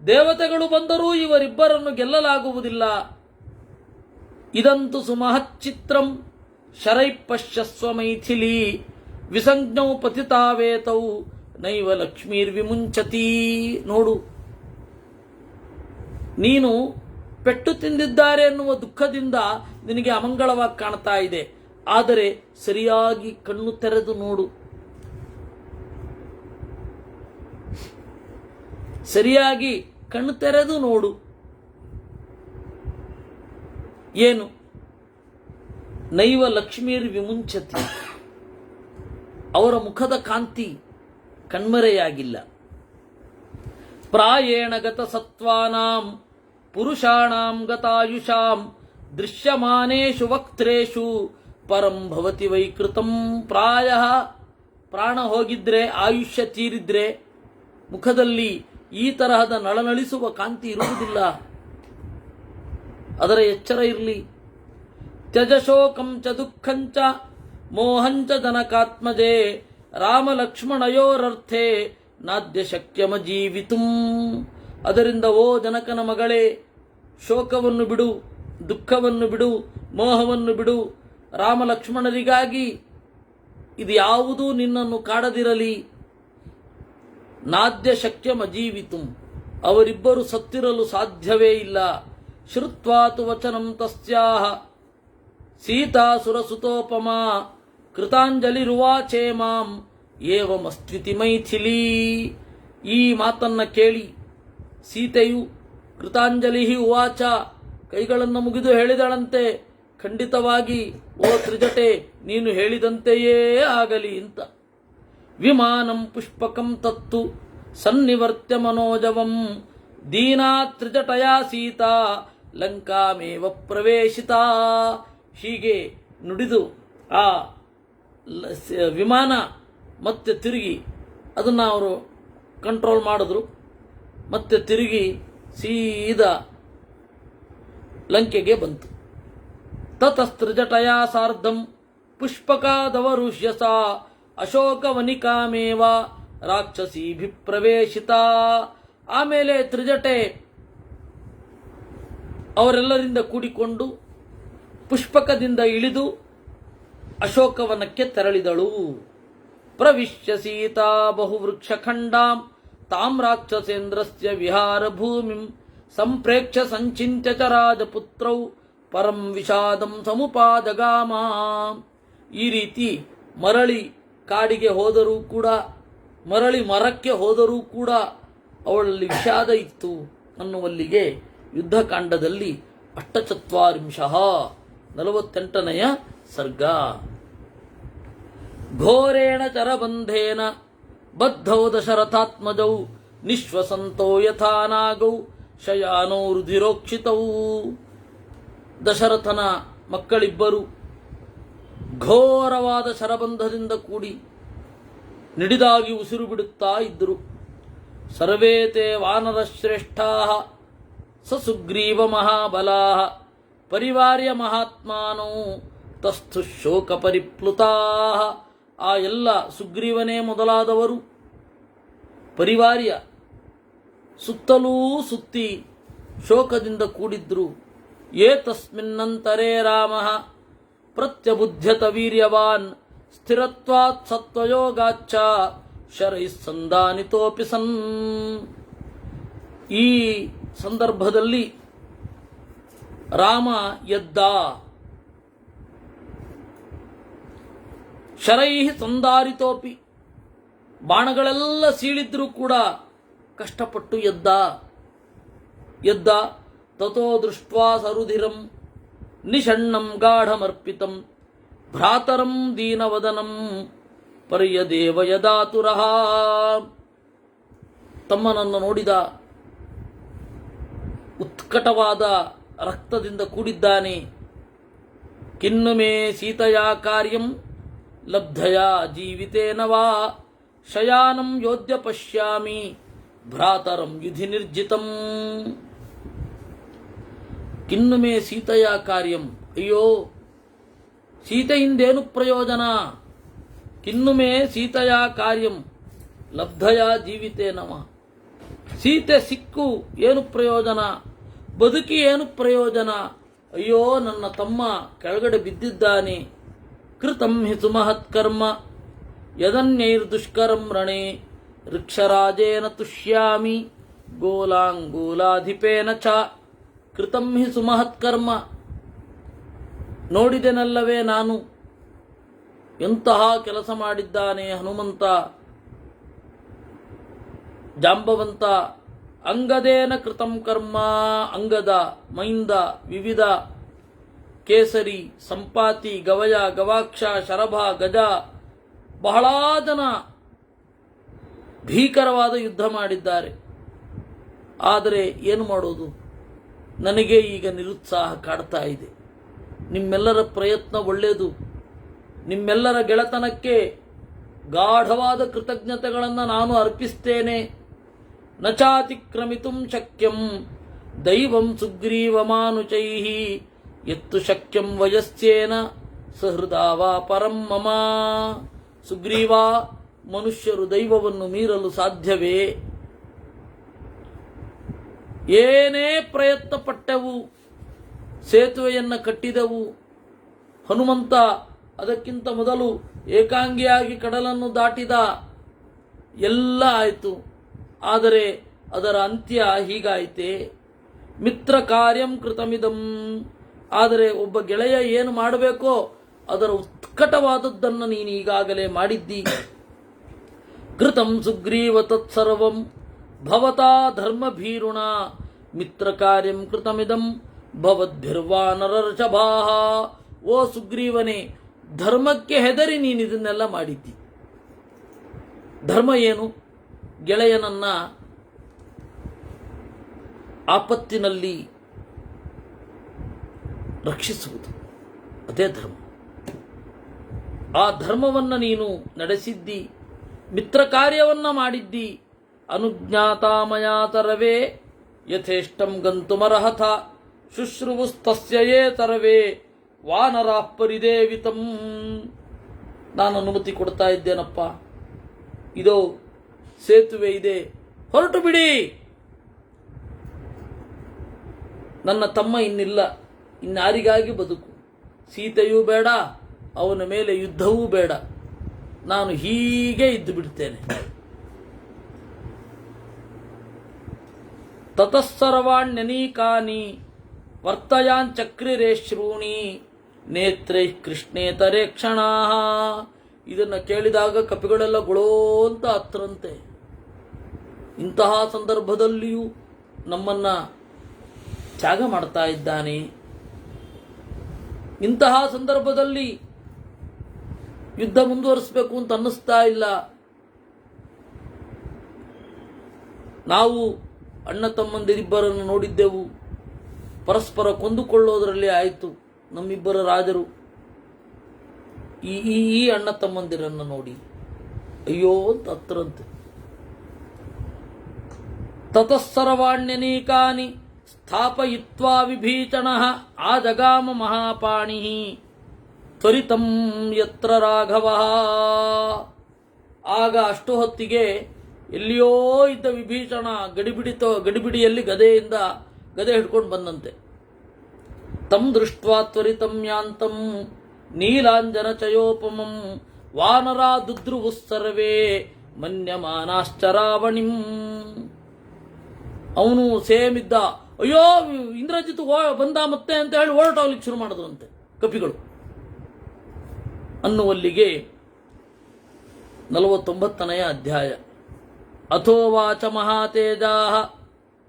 ದೇವತೆಗಳು ಬಂದರೂ ಇವರಿಬ್ಬರನ್ನು ಗೆಲ್ಲಲಾಗುವುದಿಲ್ಲ. ಇದಂತು ಸುಮಹಚ್ಚಿತ್ರಂ ಶರೈ ಪಶ್ಯಸ್ವ ಮೈಥಿಲಿ, ವಿಸಂಜ್ಞೌ ಪತಿತಾವೇತೌ ನೈವ ಲಕ್ಷ್ಮೀರ್ವಿಮುಂಚತಿ. ನೋಡು, ನೀನು ಪೆಟ್ಟು ತಿಂದಿದ್ದಾರೆ ಎನ್ನುವ ದುಃಖದಿಂದ ನಿನಗೆ ಅಮಂಗಳವಾಗಿ ಕಾಣ್ತಾ ಇದೆ. ಆದರೆ ಸರಿಯಾಗಿ ಕಣ್ಣು ತೆರೆದು ನೋಡು, ಸರಿಯಾಗಿ ಕಣ್ಣು ತೆರೆದು ನೋಡು. ಏನು? ನೈವ ಲಕ್ಷ್ಮೀರ್ ವಿಮುಂಚತಿ, ಅವರ ಮುಖದ ಕಾಂತಿ ಕಣ್ಮರೆಯಾಗಿಲ್ಲ. ಪ್ರಾಯೇಣ ಗತ ಸತ್ವಾನಾಂ ಪುರುಷಾಣಾಂ ಗತಾಯುಷಾಂ ದೃಶ್ಯಮಾನೇಷು ವಕ್ತ್ರೇಷು ಪರಂ ಭವತಿ ವೈಕೃತಂ. ಪ್ರಾಯಃ ಪ್ರಾಣ ಹೋಗಿದ್ರೆ, ಆಯುಷ್ಯ ತೀರಿದ್ರೆ ಮುಖದಲ್ಲಿ ಈ ತರಹದ ನಳನಳಿಸುವ ಕಾಂತಿ ಇರುವುದಿಲ್ಲ. ಅದರ ಎಚ್ಚರ ಇರಲಿ. ತ್ಯಜ ಶೋಕಂ ಚ ದುಃಖಂಚ ಮೋಹಂಚ ಜನಕಾತ್ಮಜೇ, ರಾಮ ಲಕ್ಷ್ಮಣಯೋರರ್ಥೆ ನಾದ್ಯ ಶಕ್ಯಮ ಜೀವಿತುಂ. ಅದರಿಂದ ಓ ಜನಕನ ಮಗಳೇ, ಶೋಕವನ್ನು ಬಿಡು, ದುಃಖವನ್ನು ಬಿಡು, ಮೋಹವನ್ನು ಬಿಡು. ರಾಮ ಲಕ್ಷ್ಮಣರಿಗಾಗಿ ಇದು ಯಾವುದೂ ನಿನ್ನನ್ನು ಕಾಡದಿರಲಿ. ನಾದ್ಯ ಶಕ್ಯಮ ಜೀವಿತುಂ, ಅವರಿಬ್ಬರು ಸತ್ತಿರಲು ಸಾಧ್ಯವೇ ಇಲ್ಲ. ಶ್ರುತ್ವಾತು ವಚನಂ ತಸ್ಯಾಹ ಸೀತಾಸುರಸುತೋಪಮಾ, ಕೃತಾಂಜಲಿರುವಾಚೇಮಾಂ ಏವಮಸ್ತ್ವಿತಿ ಮೈಥಿಲೀ. ಈ ಮಾತನ್ನ ಕೇಳಿ ಸೀತೆಯು ಕೃತಾಂಜಲಿ ಉವಾಚ, ಕೈಗಳನ್ನು ಮುಗಿದು ಹೇಳಿದಳಂತೆ, ಖಂಡಿತವಾಗಿ ಓ ತ್ರಿಜಟೆ, ನೀನು ಹೇಳಿದಂತೆಯೇ ಆಗಲಿ ಅಂತ. ವಿಮಾನಂ ಪುಷ್ಪಕಂ ತತ್ತು ಸನ್ನಿವರ್ತ್ಯ ಮನೋಜವಂ, ದೀನಾ ತ್ರಿಜಟಯಾ ಸೀತಾ ಲಂಕಾಮೇವ ಪ್ರವೇಶಿತಾ. ಹೀಗೆ ನುಡಿದು ಆ ವಿಮಾನ ಮತ್ತೆ ತಿರುಗಿ ಅದನ್ನು ಅವರು ಕಂಟ್ರೋಲ್ ಮಾಡಿದ್ರು. ಮತ್ತೆ ತಿರುಗಿ ಸೀದಾ ಲಂಕೆಗೆ ಬಂತು. ತತಸ್ತ್ರಿಜಟಯಾ ಸಾರ್ಧಂ ಪುಷ್ಪಕಾದವರುಷ್ಯಸಾ, ಅಶೋಕವನಿಕಾಮೇವ ರಾಕ್ಷಸೀಭಿಪ್ರವೇಶಿತಾ. ಆಮೇಲೆ ತ್ರಿಜಟೆ ಅವರೆಲ್ಲರಿಂದ ಕೂಡಿಕೊಂಡು ಪುಷ್ಪಕದಿಂದ ಇಳಿದು ಅಶೋಕವನಕ್ಕೆ ತೆರಳಿದಳು. ಪ್ರವಿಶ್ಯ ಸೀತಾ ಬಹುವೃಕ್ಷಖಂಡಾಂ ತಾಂ ರಾಕ್ಷಸೇಂದ್ರಸ್ಯ ವಿಹಾರ ಭೂಮಿಂ, ಸಂಪ್ರೇಕ್ಷ್ಯ ಸಂಚಿಂತ್ಯ ಚ ರಾಜಪುತ್ರೌ ಪರಂ ವಿಷಾದಂ ಸಮುಪಾದಗಾಮ. ಈ ರೀತಿ ಮರಳಿ ಕಾಡಿಗೆ ಹೋದರೂ ಕೂಡ, ಮರಳಿ ಮರಕ್ಕೆ ಹೋದರೂ ಕೂಡ ಅವಳಲ್ಲಿ ವಿಷಾದ ಇತ್ತು ಅನ್ನುವಲ್ಲಿಗೆ ಯುದ್ಧಕಾಂಡದಲ್ಲಿ 48ನೇ ಸರ್ಗ. ಘೋರೇಣ ಚರಬಂಧೇನ ಬದ್ಧೌ ದಶರಥಾತ್ಮಜೌ, ನಿಶ್ವಸಂತೋ ಯಥಾ ನಾಗೌ ಶಯಾನೋ ರುಧಿರೋಕ್ಷಿತೌ. ದಶರಥನ ಮಕ್ಕಳಿಬ್ಬರು ಘೋರವಾದ ಶರಬಂಧದಿಂದ ಕೂಡಿ ನಿಡಿದಾಗಿ ಉಸಿರು ಬಿಡುತ್ತಾ ಇದ್ದರು. ಸರ್ವೇತೆ ವಾನರಶ್ರೇಷ್ಠಾಃ ಸುಗ್ರೀವ ಮಹಾಬಲಾಃ, ಪರಿವಾರ್ಯ ಮಹಾತ್ಮಾನೋ ತಸ್ಥು ಶೋಕ ಪರಿಪ್ಲುತಾಃ. ಆ ಎಲ್ಲ ಸುಗ್ರೀವನೇ ಮೊದಲಾದವರು ಪರಿವಾರ್ಯ ಸುತ್ತಲೂ ಸುತ್ತಿ ಶೋಕದಿಂದ ಕೂಡಿದ್ರು. ಏತಸ್ಮಿನ್ನಂತರೇ ರಾಮಃ ಪ್ರತ್ಯಬುಧ್ಯತ ವೀರ್ಯವಾನ್, ಸ್ಥಿರತ್ವಾತ್ ಸತ್ವಯೋಗಾಚ್ಚ ಶರೈಃ ಸಂದಾನಿತೋಪಿ ಸನ್. ಈ ಸಂದರ್ಭದಲ್ಲಿ ರಾಮ ಎದ್ದ. ಶರೈಃ ಸಂದಾರಿತೋಪಿ, ಬಾಣಗಳೆಲ್ಲ ಸೀಳಿದ್ರೂ ಕೂಡ ಕಷ್ಟಪಟ್ಟು ಎದ್ದ. ತತೋ ದೃಷ್ಟ್ವಾ ಸರುಧಿರಂ ನಿಷಣ್ಣಂ ಗಾಢಮರ್ಪಿತಂ, ಭ್ರಾತರಂ ದೀನವದನಂ ಪರ್ಯದೇವ ಯದಾತುರಃ. ತಮ್ಮನನ್ನು ನೋಡಿದ, ಉತ್ಕಟವಾದ ರಕ್ತದಿಂದ ಕೂಡಿದ್ದಾನೆ. ಕಿನ್ನು ಮೇ ಸೀತೆಯಾ ಕಾರ್ಯಂ ಲಬ್ಧಯಾ ಜೀವಿತೇನ ವಾ, ಶಯಾನಂ ಯೋಧ್ಯ ಪಶ್ಯಾಮಿ ಭ್ರಾತರಂ ಯುಧಿ ನಿರ್ಜಿತಂ. ಕಿನ್ನು ಮೇ ಸೀತೆಯ ಕಾರ್ಯಂ. ಅಯ್ಯೋ, ಸೀತೆಯಿಂದೇನು ಪ್ರಯೋಜನ? ಕಿನ್ನು ಮೇ ಸೀತೆಯ ಕಾರ್ಯಂ ಲಬ್ಧಯ ಜೀವಿತೇ ನಮ. ಸೀತೆ ಸಿಕ್ಕು ಏನು ಪ್ರಯೋಜನ? ಬದುಕಿ ಏನು ಪ್ರಯೋಜನ? ಅಯ್ಯೋ, ನನ್ನ ತಮ್ಮ ಕೆಳಗಡೆ ಬಿದ್ದಿದ್ದಾನೆ. ಕೃತಂ ಹಿ ಸುಮಹತ್ಕರ್ಮ ಯದನ್ಯೈರ್ದುಷ್ಕರಂ ರಣೇ ಋಕ್ಷರಾಜೇನ ತುಷ್ಯಾಮಿ ಗೋಲಾಂಗೂಲಾಧಿಪೇನ ಚ. ಕೃತಂ ಹಿ ಸುಮಹತ್ಕರ್ಮ, ನೋಡಿದೆನಲ್ಲವೇ ನಾನು ಎಂತಹ ಕೆಲಸ ಮಾಡಿದ್ದಾನೆ ಹನುಮಂತ, ಜಾಂಬವಂತ. ಅಂಗದೇನ ಕೃತಂ ಕರ್ಮ, ಅಂಗದ, ಮೈಂದ, ವಿವಿಧ, ಕೇಸರಿ, ಸಂಪಾತಿ, ಗವಯ, ಗವಾಕ್ಷ, ಶರಭ, ಗಜ, ಬಹಳ ಜನ ಭೀಕರವಾದ ಯುದ್ಧ ಮಾಡಿದ್ದಾರೆ. ಆದರೆ ಏನು ಮಾಡೋದು? ನನಗೆ ಈಗ ನಿರುತ್ಸಾಹ ಕಾಡ್ತಾ ಇದೆ. ನಿಮ್ಮೆಲ್ಲರ ಪ್ರಯತ್ನ ಒಳ್ಳೆಯದು. ನಿಮ್ಮೆಲ್ಲರ ಗೆಳೆತನಕ್ಕೆ ಗಾಢವಾದ ಕೃತಜ್ಞತೆಗಳನ್ನು ನಾನು ಅರ್ಪಿಸ್ತೇನೆ. ನಚಾತಿಕ್ರಮಿತುಂ ಶಕ್ಯಂ ದೈವಂ ಸುಗ್ರೀವಮಾನುಚೈಃ ಯತ್ತು ಶಕ್ಯಂ ವಯಸ್ಸೇನ ಸಹೃದಾವ ಪರಂ ಮಮ. ಸುಗ್ರೀವ, ಮನುಷ್ಯರು ದೈವವನ್ನು ಮೀರಲು ಸಾಧ್ಯವೇ? ಏನೇ ಪ್ರಯತ್ನ ಪಟ್ಟೆವು, ಸೇತುವೆಯನ್ನು ಕಟ್ಟಿದೆವು. ಹನುಮಂತ ಅದಕ್ಕಿಂತ ಮೊದಲು ಏಕಾಂಗಿಯಾಗಿ ಕಡಲನ್ನು ದಾಟಿದ. ಎಲ್ಲ ಆಯಿತು, ಆದರೆ ಅದರ ಅಂತ್ಯ ಹೀಗಾಯಿತೆ. ಮಿತ್ರ ಕಾರ್ಯಂ ಕೃತಮಿದಂ. ಆದರೆ ಒಬ್ಬ ಗೆಳೆಯ ಏನು ಮಾಡಬೇಕೋ ಅದರ ಉತ್ಕಟವಾದದ್ದನ್ನು ನೀನು ಈಗಾಗಲೇ ಮಾಡಿದ್ದಿ. ಕೃತಂ ಸುಗ್ರೀವ ತತ್ಸರ್ವಂ ಭವತಾ ಧರ್ಮಭೀರುಣ ಮಿತ್ರ ಕಾರ್ಯಂ ಕೃತಮಿದಂ ಭವದ್ಭಿರ್ವಾನರರ್ಷಭಾಃ. ಓ ಸುಗ್ರೀವನೇ, ಧರ್ಮಕ್ಕೆ ಹೆದರಿ ನೀನು ಇದನ್ನೆಲ್ಲ ಮಾಡಿದ್ದಿ. ಧರ್ಮ ಏನು? ಗೆಳೆಯನನ್ನ ಆಪತ್ತಿನಲ್ಲಿ ರಕ್ಷಿಸುವುದು, ಅದೇ ಧರ್ಮ. ಆ ಧರ್ಮವನ್ನು ನೀನು ನಡೆಸಿದ್ದಿ, ಮಿತ್ರ ಕಾರ್ಯವನ್ನ ಮಾಡಿದ್ದಿ. ಅನುಜ್ಞಾತಾಮಯಾತರವೇ ಯಥೇಷ್ಟಂ ಗಂತುಮರ್ಹಥ ಶುಶ್ರುವುಸ್ತಸ್ಯ ತರವೇ ವಾನರಾಃ ಪರಿದೇವಿತಂ. ನಾನು ಅನುಮತಿ ಕೊಡ್ತಾ ಇದ್ದೇನಪ್ಪ, ಇದೋ ಸೇತುವೆ ಇದೆ, ಹೊರಟು ಬಿಡಿ. ನನ್ನ ತಮ್ಮ ಇನ್ನಿಲ್ಲ, ಇನ್ನಾರಿಗಾಗಿ ಬದುಕು? ಸೀತೆಯೂ ಬೇಡ, ಅವನ ಮೇಲೆ ಯುದ್ಧವೂ ಬೇಡ. ನಾನು ಹೀಗೆ ಇದ್ದು ಬಿಡ್ತೇನೆ. ತತಸ್ಸರ್ವಾಣ್ಯನೀಕಾನಿ ವರ್ತಯಾನ್ ಶ್ರೂಣಿ ನೇತ್ರೈ ಕೃಷ್ಣೇತರೇ ಕ್ಷಣಾಃ. ಇದನ್ನು ಕೇಳಿದಾಗ ಕಪಿಗಳೆಲ್ಲ ಗುಳೋ ಅಂತ ಹತ್ರಂತೆ. ಇಂತಹ ಸಂದರ್ಭದಲ್ಲಿಯೂ ನಮ್ಮನ್ನ ತ್ಯಾಗ ಮಾಡ್ತಾ ಇದ್ದಾನೆ. ಇಂತಹ ಸಂದರ್ಭದಲ್ಲಿ ಯುದ್ಧ ಮುಂದುವರಿಸಬೇಕು ಅಂತ ಅನ್ನಿಸ್ತಾ ಇಲ್ಲ. ನಾವು ಅಣ್ಣ ತಮ್ಮಂದಿರಿಬ್ಬರನ್ನು ನೋಡಿದ್ದೆವು, ಪರಸ್ಪರ ಕೊಂದುಕೊಳ್ಳೋದರಲ್ಲಿ ಆಯಿತು. ನಮ್ಮಿಬ್ಬರ ರಾಜರು ಈ ಅಣ್ಣ ತಮ್ಮಂದಿರನ್ನು ನೋಡಿ ಅಯ್ಯೋ ಅಂತ ಹತ್ರಂತೆ. ತತಸ್ಸರ್ವಾಣ್ಯನೀಕಾನಿ ಸ್ಥಾಪಯಿತ್ವಾ ವಿಭೀಷಣಃ ಆಜಗಾಮ ಮಹಾಪಾಣಿಃ ತ್ವರಿತಂ ಯತ್ರ ರಾಘವಃ. ಆಗ ಅಷ್ಟು ಹೊತ್ತಿಗೆ ಎಲ್ಲಿಯೋ ಇದ್ದ ವಿಭೀಷಣ ಗಡಿಬಿಡಿಯಲ್ಲಿ ಗದೆ ಹಿಡ್ಕೊಂಡು ಬಂದಂತೆ. ತಂ ದೃಷ್ಟ್ವಾ ತ್ವರಿತಂ ಯಾಂತಂ ನೀಲಾಂಜನ ಚಯೋಪಮಂ ವಾನರಾ ದುದ್ರುವುಃ ಸರ್ವೇ ಮನ್ಯಮಾನಾಶ್ಚರಾವಣಿಂ. ಅವನು ಸೇಮ್ ಇದ್ದ. ಅಯ್ಯೋ, ಇಂದ್ರಜಿತ್ ಬಂದ ಮತ್ತೆ ಅಂತ ಹೇಳಿ ಹೊರಟೋಗ್ಲಿಕ್ಕೆ ಶುರು ಮಾಡಿದ್ರಂತೆ ಕಪಿಗಳು. ಅನ್ನುವಲ್ಲಿಗೆ 49ನೇ ಅಧ್ಯಾಯ. ಅಥೋವಾಚ ಮಹಾತೇಜಾಃ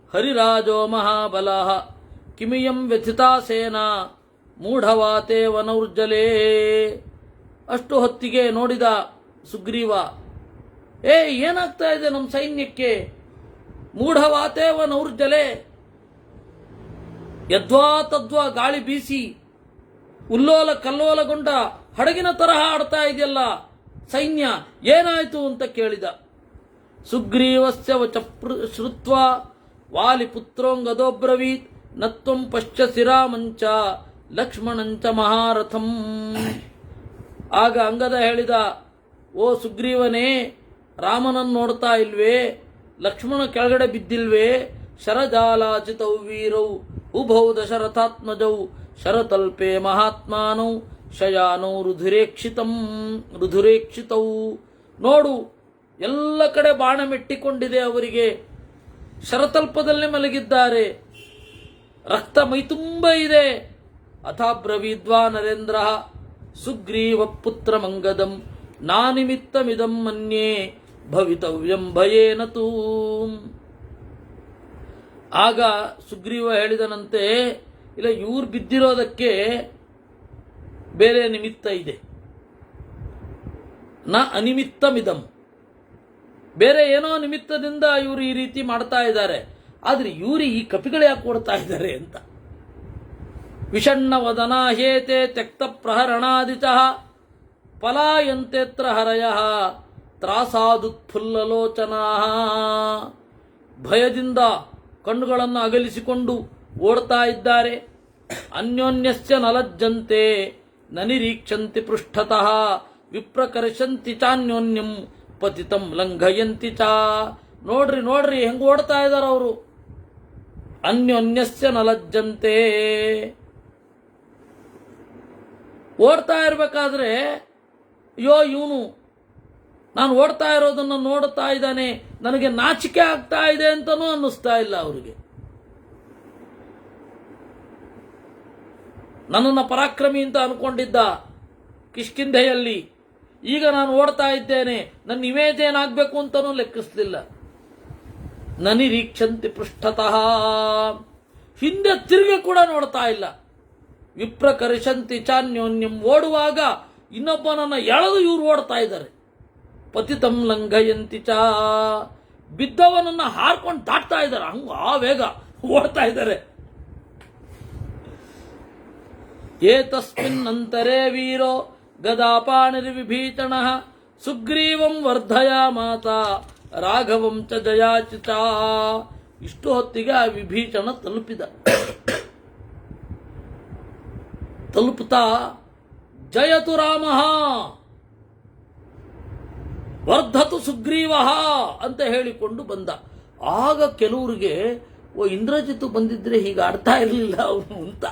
ಹರಿರಾಜೋ ಮಹಾಬಲಃ ಕಿಮಿಯಂ ವ್ಯಥಿತಾ ಸೇನಾ ಮೂಢವಾತೆ ವನೌರ್ಜಲೇ. ಅಷ್ಟು ಹೊತ್ತಿಗೆ ನೋಡಿದ ಸುಗ್ರೀವ, ಏನಾಗ್ತಾ ಇದೆ ನಮ್ಮ ಸೈನ್ಯಕ್ಕೆ? ಮೂಢವಾತೆ ವನೌರ್ಜಲೆ, ಯದ್ವಾ ತದ್ವಾ ಗಾಳಿ ಬೀಸಿ ಉಲ್ಲೋಲ ಕಲ್ಲೋಲಗೊಂಡ ಹಡಗಿನ ತರಹ ಆಡ್ತಾ ಇದೆಯಲ್ಲ ಸೈನ್ಯ, ಏನಾಯ್ತು ಅಂತ ಕೇಳಿದ. ಸುಗ್ರೀವಸ್ಯ ವಚ ಶ್ರುತ್ವಾ ವಾಲಿಪುತ್ರೋಂಗದೋಬ್ರವೀತ್ ನತ್ವಂ ಪಶ್ಯಸಿ ರಾಮಂಚ ಲಕ್ಷ್ಮಣಂಚ ಮಹಾರಥಂ. ಆಗ ಅಂಗದ ಹೇಳಿದ, ಓ ಸುಗ್ರೀವನೇ, ರಾಮನನ್ನು ನೋಡ್ತಾ ಇಲ್ವೇ? ಲಕ್ಷ್ಮಣ ಕೆಳಗಡೆ ಬಿದ್ದಿಲ್ವೇ? ಶರಜಾಲಾಚಿತೌ ವೀರೌ ಉಭೌ ದಶರಥಾತ್ಮಜೌ ಶರತಲ್ಪೆ ಮಹಾತ್ಮಾನೌ ಶಯಾನೌ ರುಧುರೇಕ್ಷಿತೌ. ನೋಡು, ಎಲ್ಲ ಕಡೆ ಬಾಣ ಮೆಟ್ಟಿಕೊಂಡಿದೆ ಅವರಿಗೆ. ಶರತಲ್ಪದಲ್ಲಿ ಮಲಗಿದ್ದಾರೆ, ರಕ್ತ ಮೈತುಂಬ ಇದೆ. ಅಥಾಬ್ರವೀದ್ವಾ ನರೇಂದ್ರ ಸುಗ್ರೀವ ಪುತ್ರ ಮಂಗದಂ ನಾನಿಮಿತ್ತಮಿದಂ ಮನ್ಯೇ ಭವಿತವ್ಯಂ ಭಯೇನ ತೂ. ಆಗ ಸುಗ್ರೀವ ಹೇಳಿದನಂತೆ, ಇಲ್ಲ, ಇವ್ರು ಬಿದ್ದಿರೋದಕ್ಕೆ ಬೇರೆ ನಿಮಿತ್ತ ಇದೆ. ನ ಅನಿಮಿತ್ತಮಿದಂ, ಬೇರೆ ಏನೋ ನಿಮಿತ್ತದಿಂದ ಇವರು ಈ ರೀತಿ ಮಾಡ್ತಾ ಇದ್ದಾರೆ. ಆದ್ರೆ ಇವರು ಈ ಕಪಿಗಳು ಯಾಕೆ ಓಡ್ತಾ ಇದ್ದಾರೆ ಅಂತ. ವಿಷಣ್ಣ ವದನ ಹೇತೆ ತ್ಯಕ್ತ ಪ್ರಹರಣಾದಿಚ ಪಲಾಯಂತೆತ್ರ ಹರಯ ತ್ರಾಸಾದುತ್ಫುಲ್ಲಲೋಚನಾ. ಭಯದಿಂದ ಕಣ್ಣುಗಳನ್ನು ಅಗಲಿಸಿಕೊಂಡು ಓಡ್ತಾ ಇದ್ದಾರೆ. ಅನ್ಯೋನ್ಯಸ್ಯ ನಲಜ್ಜಂತೆ ನ ನಿರೀಕ್ಷಂತಿ ಪೃಷ್ಠತಃ ವಿಪ್ರಕರ್ಷಂತಿ ಚಾನ್ಯೋನ್ಯಂ ಪತಿತಂ ಲಂಘಯಂತಿ ಚ. ನೋಡ್ರಿ ನೋಡ್ರಿ ಹೆಂಗ್ ಓಡ್ತಾ ಇದಾರ ಅವರು. ಅನ್ಯೋನ್ಯಸ್ಯ ನಲಜ್ಜಂತೆ, ಓಡ್ತಾ ಇರ್ಬೇಕಾದ್ರೆ ಅಯ್ಯೋ ಇವನು ನಾನು ಓಡ್ತಾ ಇರೋದನ್ನು ನೋಡ್ತಾ ಇದ್ದಾನೆ, ನನಗೆ ನಾಚಿಕೆ ಆಗ್ತಾ ಇದೆ ಅಂತನೂ ಅನ್ನಿಸ್ತಾ ಇಲ್ಲ ಅವರಿಗೆ. ನನ್ನನ್ನು ಪರಾಕ್ರಮಿ ಅಂತ ಅನ್ಕೊಂಡಿದ್ದ ಕಿಷ್ಕಿಂಧೆಯಲ್ಲಿ, ಈಗ ನಾನು ಓಡ್ತಾ ಇದ್ದೇನೆ, ನನ್ನ ಇಮೇಜ್ ಏನಾಗಬೇಕು ಅಂತನೂ ಲೆಕ್ಕಿಸಲಿಲ್ಲ. ನನಿರೀಕ್ಷಂತಿ ಪೃಷ್ಠತಃ, ಹಿಂದೆ ತಿರುಗಿ ಕೂಡ ನೋಡ್ತಾ ಇಲ್ಲ. ವಿಪ್ರಕರ್ಷಂತಿ ಚಾನ್ಯೋನ್ಯಂ, ಓಡುವಾಗ ಇನ್ನೊಬ್ಬನನ್ನ ಎಳೆದು ಇವ್ರು ಓಡ್ತಾ ಇದ್ದಾರೆ. ಪತಿತಂ ಲಂಘಯಂತಿ ಚ, ಬಿದ್ದವನನ್ನ ಹಾರ್ಕೊಂಡು ದಾಟ್ತಾ ಇದ್ದಾರೆ. ಹಂಗ ಆ ವೇಗ ಓಡ್ತಾ ಇದ್ದಾರೆ. ಏತಸ್ಮಿನ್ ಅಂತರೇ ವೀರೋ ಗದಾಪಾಣಿರ್ವಿಭೀಷಣ ಸುಗ್ರೀವಂ ವರ್ಧಯಾಮಾತ ರಾಘವಂ ಚ ಜಯಾಚಿತ. ಇಷ್ಟು ಹೊತ್ತಿಗೆ ಆ ವಿಭೀಷಣ ತಲುಪುತ್ತಾ ಜಯತು ರಾಮ ವರ್ಧತು ಸುಗ್ರೀವ ಅಂತ ಹೇಳಿಕೊಂಡು ಬಂದ. ಆಗ ಕೆಲವರಿಗೆ, ಓ, ಇಂದ್ರಜಿತು ಬಂದಿದ್ರೆ ಹೀಗೆ ಆಡ್ತಾ ಇರಲಿಲ್ಲ ಅವನು ಅಂತ.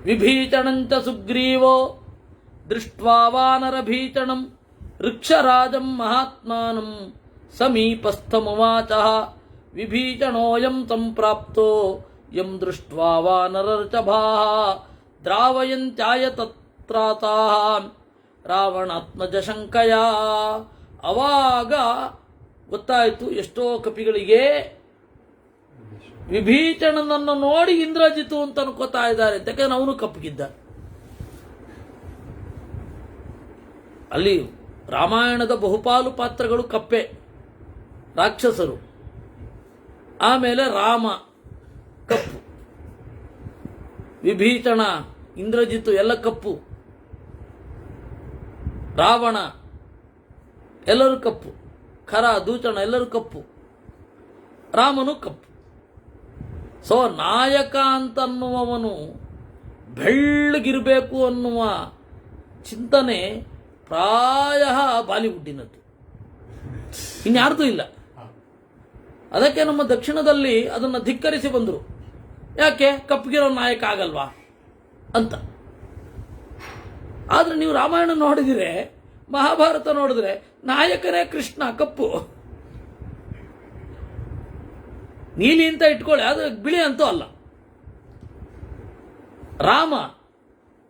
ವಿಭೀಷಣಂಚ ಸುಗ್ರೀವೋ ದೃಷ್ಟ್ವಾ ವಾನರಭೀಷಣಂ ಋಕ್ಷರಾಜಂ ಮಹಾತ್ಮಾನಂ ಸಮೀಪಸ್ಥಮುವಾಚ. ವಿಭೀಷಣೋಯಂ ಸಂಪ್ರಾಪ್ತೋ ಯಂ ದೃಷ್ಟ್ವಾ ವಾನರರ್ಷಭಾಃ ದ್ರಾವಯಂತ್ಯಾಯ ತತ್ರಾತಾಃ ರಾವಣಾತ್ಮಜ ಶಂಕಯ. ಅವಾಗ ಗೊತ್ತಾಯಿತು ಎಷ್ಟೋ ಕಪಿಗಳಿಗೆ ವಿಭೀಷಣನನ್ನು ನೋಡಿ ಇಂದ್ರಜಿತು ಅಂತ ಅನ್ಕೋತಾ ಇದ್ದಾರೆ. ಯಾಕಂದ್ರೆ ಅವನು ಕಪ್ಪಗಿದ್ದ. ಅಲ್ಲಿ ರಾಮಾಯಣದ ಬಹುಪಾಲು ಪಾತ್ರಗಳು ಕಪ್ಪೆ, ರಾಕ್ಷಸರು. ಆಮೇಲೆ ರಾಮ ಕಪ್ಪು, ವಿಭೀಷಣ, ಇಂದ್ರಜಿತು ಎಲ್ಲ ಕಪ್ಪು, ರಾವಣ ಎಲ್ಲರೂ ಕಪ್ಪು, ಖರ, ದೂಚಣ ಎಲ್ಲರೂ ಕಪ್ಪು, ರಾಮನು ಕಪ್ಪು. ಸೊ ನಾಯಕ ಅಂತನ್ನುವವನು ಬೆಳ್ಳಗಿರಬೇಕು ಅನ್ನುವ ಚಿಂತನೆ ಪ್ರಾಯ ಬಾಲಿವುಡ್ಡಿನದ್ದು, ಇನ್ಯಾರ್ದೂ ಇಲ್ಲ. ಅದಕ್ಕೆ ನಮ್ಮ ದಕ್ಷಿಣದಲ್ಲಿ ಅದನ್ನು ಧಿಕ್ಕರಿಸಿ ಬಂದರು. ಯಾಕೆ ಕಪ್ಪಗಿರೋ ನಾಯಕ ಆಗಲ್ವಾ ಅಂತ. ಆದ್ರೆ ನೀವು ರಾಮಾಯಣ ನೋಡಿದ್ರೆ, ಮಹಾಭಾರತ ನೋಡಿದ್ರೆ ನಾಯಕನೇ ಕೃಷ್ಣ ಕಪ್ಪು. ನೀಲಿ ಅಂತ ಇಟ್ಕೊಳ್ಳಿ, ಅದು ಬಿಳಿ ಅಂತೂ ಅಲ್ಲ. ರಾಮ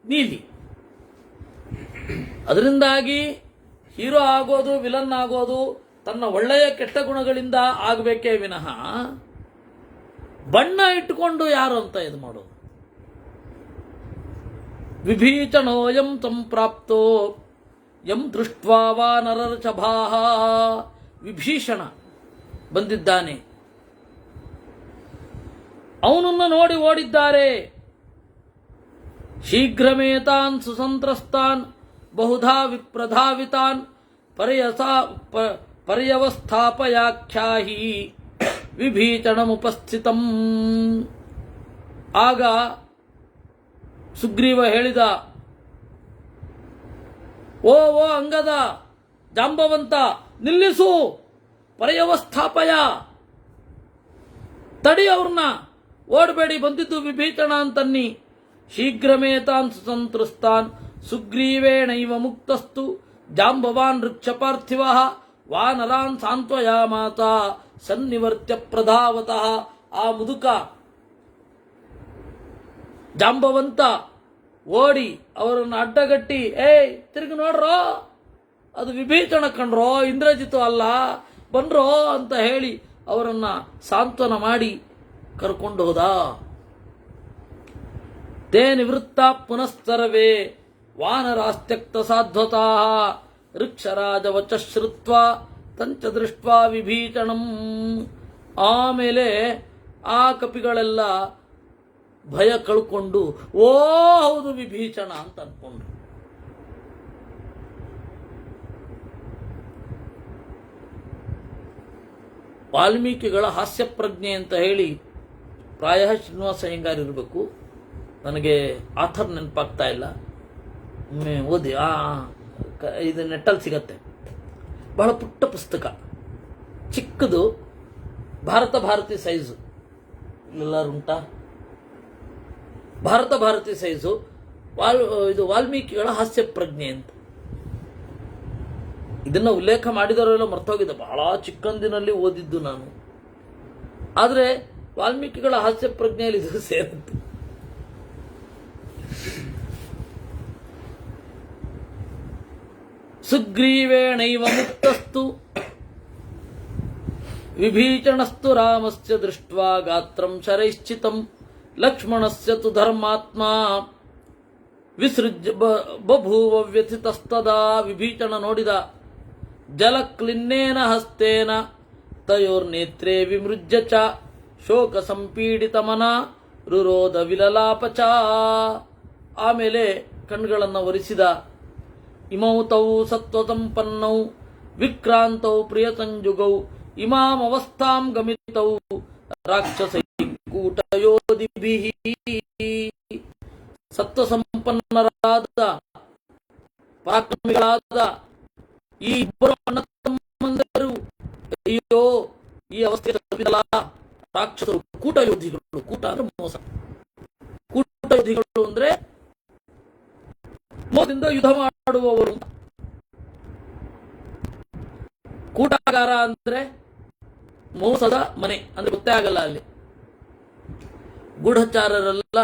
ನೀಲಿ. ಅದರಿಂದಾಗಿ ಹೀರೋ ಆಗೋದು, ವಿಲನ್ ಆಗೋದು ತನ್ನ ಒಳ್ಳೆಯ ಕೆಟ್ಟ ಗುಣಗಳಿಂದ ಆಗಬೇಕೇ ವಿನಃ ಬಣ್ಣ ಇಟ್ಟುಕೊಂಡು ಯಾರು ಅಂತ ಇದು ಮಾಡೋದು. ವಿಭೀಷಣೋಯಂ ಸಂಪ್ರಾಪ್ತೋ ಯಂ ದೃಷ್ಟ್ವಾ ವಾನರರ್ಷಭಾಃ. ವಿಭೀಷಣ ಬಂದಿದ್ದಾನೆ, ಅವನನ್ನು ನೋಡಿ ಓಡಿದ್ದಾರೆ. ಶೀಘ್ರಮೇತಾನ್ ಸುಸಂತ್ರಸ್ತಾನ್ ಬಹುಧಾ ವಿಪ್ರಧಾವಿತಾನ್ ಪರ್ಯವಸ್ಥಾಪಯಾಖ್ಯಾಹಿ ವಿಭೀಷಣಮುಪಸ್ಥಿತಂ. ಆಗ ಸುಗ್ರೀವ ಹೇಳಿದ, ಓ ಅಂಗದ, ಜಾಂಬವಂತ, ನಿಲ್ಲಿಸು, ಪರ್ಯವಸ್ಥಾಪಯ, ತಡಿ ಅವ್ರನ್ನ, ಓಡಬೇಡಿ, ಬಂದಿದ್ದು ವಿಭೀಷಣ ಅಂತನ್ನಿ. ಶೀಘ್ರಮೇತಾನ್ ಸುಸಂತೃಸ್ತಾನ್ ಸುಗ್ರೀವೇಣೈವ ಮುಕ್ತಸ್ತು ಜಾಂಬವಾನ್ ಋಕ್ಷಪಾರ್ಥಿವ ವಾನರಾನ್ ಸಾಂತ್ವಯಾಮಾತ ಸನ್ನಿವರ್ತ್ಯ ಪ್ರಧಾವತಃ. ಆ ಮುದುಕ ಜಾಂಬವಂತ ಓಡಿ ಅವರನ್ನು ಅಡ್ಡಗಟ್ಟಿ, ತಿರುಗಿ ನೋಡ್ರೋ, ಅದು ವಿಭೀಷಣ ಕಣ್ರೋ, ಇಂದ್ರಜಿತು ಅಲ್ಲ, ಬನ್ರೋ ಅಂತ ಹೇಳಿ ಅವರನ್ನ ಸಾಂತ್ವನ ಮಾಡಿ ಕರ್ಕೊಂಡು ಹೋದ. ತೇ ನಿವೃತ್ತ ಪುನಃಸರ್ವೇ ವಾನರಾಸ್ತ್ಯಕ್ತ ಸಾಧ್ವತಾ ಋಕ್ಷರಾಜ ವಚ ಶ್ರುತ್ವ ತಂಚ ದೃಷ್ಟ ವಿಭೀಷಣಂ. ಆಮೇಲೆ ಆ ಕಪಿಗಳೆಲ್ಲ ಭಯ ಕಳ್ಕೊಂಡು, ಓ ಹೌದು ವಿಭೀಷಣ ಅಂತ ಅನ್ಕೊಂಡ್ರು. ವಾಲ್ಮೀಕಿಗಳ ಹಾಸ್ಯ ಪ್ರಜ್ಞೆ ಅಂತ ಹೇಳಿ ಪ್ರಾಯ ಶ್ರೀನಿವಾಸ ಅಯ್ಯಂಗಾರ್ ಇರಬೇಕು, ನನಗೆ ಆಥರ್ ನೆನಪಾಗ್ತಾ ಇಲ್ಲ, ಓದಿ. ಇದು ನೆಟ್ಟಲ್ಲಿ ಸಿಗತ್ತೆ, ಬಹಳ ಪುಟ್ಟ ಪುಸ್ತಕ, ಚಿಕ್ಕದು, ಭಾರತ ಭಾರತಿ ಸೈಜು. ಎಲ್ಲರುಂಟಾ? ಭಾರತ ಭಾರತಿ ಸೈಜು, ಇದು ವಾಲ್ಮೀಕಿಗಳ ಹಾಸ್ಯ ಪ್ರಜ್ಞೆ ಅಂತ. ಇದನ್ನ ಉಲ್ಲೇಖ ಮಾಡಿದವರೆಲ್ಲ ಮರ್ತೋಗಿದೆ, ಬಹಳ ಚಿಕ್ಕಂದಿನಲ್ಲಿ ಓದಿದ್ದು ನಾನು. ಆದರೆ ವಾಲ್ಮೀಕಿಗಳ ಹಾಸ್ಯ ಪ್ರಜ್ಞೆಯಲ್ಲಿ ಇದು ಸೇರುತ್ತೆ. ಸುಗ್ರೀವೇಣೈವ ಮುಕ್ತಸ್ತು ವಿಭೀಷಣಸ್ತು ರಾಮಸ್ಯ ದೃಷ್ಟ್ವಾ ಗಾತ್ರಂ ಶರೈಶ್ಚಿತಂ ಲಕ್ಷ್ಮಣಸ್ಯ ತು ಧರ್ಮಾತ್ಮ ವಿಸೃಜ್ಯ ಬಭೂವ ವ್ಯಥಿತಸ್ತದಾ. ವಿಭೀಷಣ ನೋಡಿದ, ಜಲಕ್ಲಿನ್ನೇನ ಹಸ್ತೇನ ತಯೋರ್ನೇತ್ರೇ ವಿಮೃಜ್ಯ ಚ ಶೋಕ ಸಂಪೀಡಿತಮನ ರುರೋಧ ವಿಲಲಾಪಚ. ಆಮೇಲೆ ಕಣ್ಗಳನ್ನು ಒರೆಸಿದ. ಇಮೌ ತೌ ಸತ್ವಸಂಪನ್ನೌ ವಿಕ್ರಾಂತೌ ಪ್ರಿಯ ಸಂಜುಗೌ ಇಮಾಂ ಅವಸ್ಥಾಂ ಗಮಿತೌ ರಾಕ್ಷಸೈ ಕೂಟಯೋಧಿಭಿಃ. ಸತ್ವಸಂಪನ್ನರಾದ ಪರಾಕ್ರಮಿಗಳಾದ ಈ ಇಬ್ಬರು ಅಣ್ಣ ತಮ್ಮಂದಿರು ಅಯ್ಯೋ ಈ ಅವಸ್ಥೆ ತಪ್ಪಿದಲ್ಲ. ರಾಕ್ಷಸರು ಕೂಟಯೋಧಿಗಳು, ಕೂಟ ಅಂದ್ರೆ ಮೋಸ, ಕೂಟಯೋಧಿಗಳು ಅಂದ್ರೆ ಮೋಸದಿಂದ ಯುದ್ಧ ಮಾಡುವವರು. ಕೂಟಾಗಾರ ಅಂದ್ರೆ ಮೋಸದ ಮನೆ ಅಂದ್ರೆ ಗೊತ್ತೇ ಆಗಲ್ಲ. ಅಲ್ಲಿ ಗೂಢಚಾರರೆಲ್ಲ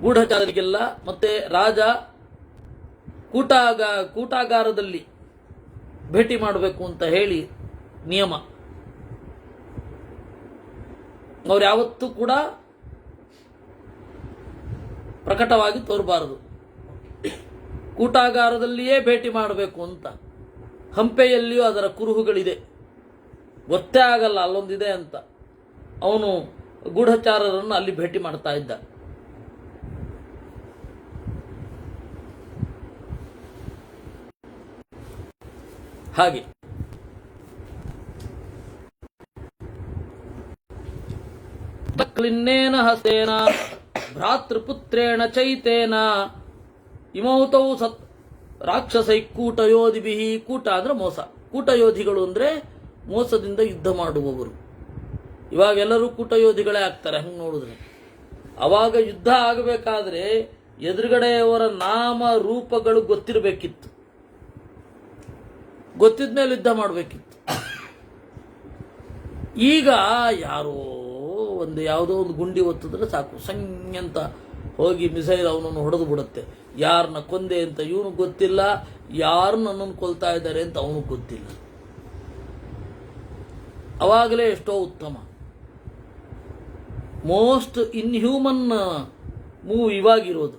ಗೂಢಚಾರರಿಗೆಲ್ಲ ಮತ್ತೆ ರಾಜ ಕೂಟಾಗಾರದಲ್ಲಿ ಭೇಟಿ ಮಾಡಬೇಕು ಅಂತ ಹೇಳಿ ನಿಯಮ. ಅವ್ರು ಯಾವತ್ತೂ ಕೂಡ ಪ್ರಕಟವಾಗಿ ತೋರಬಾರದು, ಕೂಟಾಗಾರದಲ್ಲಿಯೇ ಭೇಟಿ ಮಾಡಬೇಕು ಅಂತ. ಹಂಪೆಯಲ್ಲಿಯೂ ಅದರ ಕುರುಹುಗಳಿದೆ, ಗೊತ್ತೇ ಆಗಲ್ಲ ಅಲ್ಲೊಂದಿದೆ ಅಂತ. ಅವನು ಗೂಢಚಾರರನ್ನು ಅಲ್ಲಿ ಭೇಟಿ ಮಾಡ್ತಾ ಇದ್ದ. ಹಾಗೆ ಕ್ಲಿನ್ನೇನ ಹಸ್ತೇನ ಭ್ರಾತೃಪುತ್ರೇಣ ಚೈತೇನ ಇಮೌತೌ ಸತ್ ರಾಕ್ಷಸೈ ಕೂಟಯೋಧಿಭಿ. ಕೂಟ ಅಂದ್ರೆ ಮೋಸ, ಕೂಟಯೋಧಿಗಳು ಅಂದ್ರೆ ಮೋಸದಿಂದ ಯುದ್ಧ ಮಾಡುವವರು. ಇವಾಗೆಲ್ಲರೂ ಕೂಟಯೋಧಿಗಳೇ ಆಗ್ತಾರೆ ಹಂಗೆ ನೋಡಿದ್ರೆ. ಅವಾಗ ಯುದ್ಧ ಆಗಬೇಕಾದ್ರೆ ಎದುರುಗಡೆಯವರ ನಾಮ ರೂಪಗಳು ಗೊತ್ತಿರಬೇಕಿತ್ತು, ಗೊತ್ತಿದ್ಮೇಲೆ ಯುದ್ಧ ಮಾಡಬೇಕಿತ್ತು. ಈಗ ಯಾರೋ ಯಾವುದೋ ಒಂದು ಗುಂಡಿ ಒತ್ತಿದ್ರೆ ಸಾಕು, ಸಂಜ್ಞಂತ ಹೋಗಿ ಮಿಸೈಲ್ ಅವನನ್ನು ಹೊಡೆದು ಬಿಡುತ್ತೆ. ಯಾರನ್ನ ಕೊಂದೆ ಅಂತ ಇವನು ಗೊತ್ತಿಲ್ಲ, ಯಾರು ನನ್ನನ್ನು ಕೊಲ್ತಾ ಇದ್ದಾರೆ ಅಂತ ಅವನು ಗೊತ್ತಿಲ್ಲ. ಅವಾಗಲೇ ಎಷ್ಟೋ ಉತ್ತಮ. ಮೋಸ್ಟ್ ಇನ್ಹ್ಯೂಮನ್ ಮೂವ್ ಇವಾಗಿರೋದು.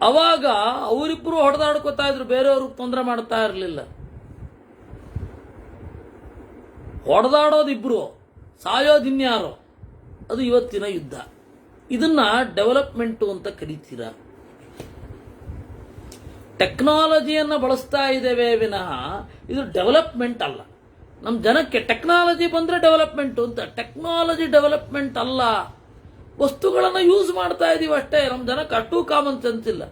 ಅವಾಗ ಅವರಿಬ್ಬರು ಹೊಡೆದಾಡ್ಕೋತಾ ಇದ್ರು, ಬೇರೆಯವ್ರಿಗೆ ತೊಂದರೆ ಮಾಡ್ತಾ ಇರಲಿಲ್ಲ. ಹೊಡೆದಾಡೋದಿಬ್ರು, ಸಾಯೋದಿನ್ಯಾರೋ, ಅದು ಇವತ್ತಿನ ಯುದ್ಧ. ಇದನ್ನ ಡೆವಲಪ್ಮೆಂಟು ಅಂತ ಕರೀತೀರ. ಟೆಕ್ನಾಲಜಿಯನ್ನು ಬಳಸ್ತಾ ಇದ್ದೇವೆ ವಿನಃ ಇದು ಡೆವಲಪ್ಮೆಂಟ್ ಅಲ್ಲ. ನಮ್ಮ ಜನಕ್ಕೆ ಟೆಕ್ನಾಲಜಿ ಬಂದರೆ ಡೆವಲಪ್ಮೆಂಟು ಅಂತ, ಟೆಕ್ನಾಲಜಿ ಡೆವಲಪ್ಮೆಂಟ್ ಅಲ್ಲ. ವಸ್ತುಗಳನ್ನು ಯೂಸ್ ಮಾಡ್ತಾ ಇದೀವಿ ಅಷ್ಟೇ. ನಮ್ಮ ಜನಕ್ಕೆ ಅಷ್ಟು ಕಾಮನ್ ಸೆನ್ಸ್ ಇಲ್ಲ.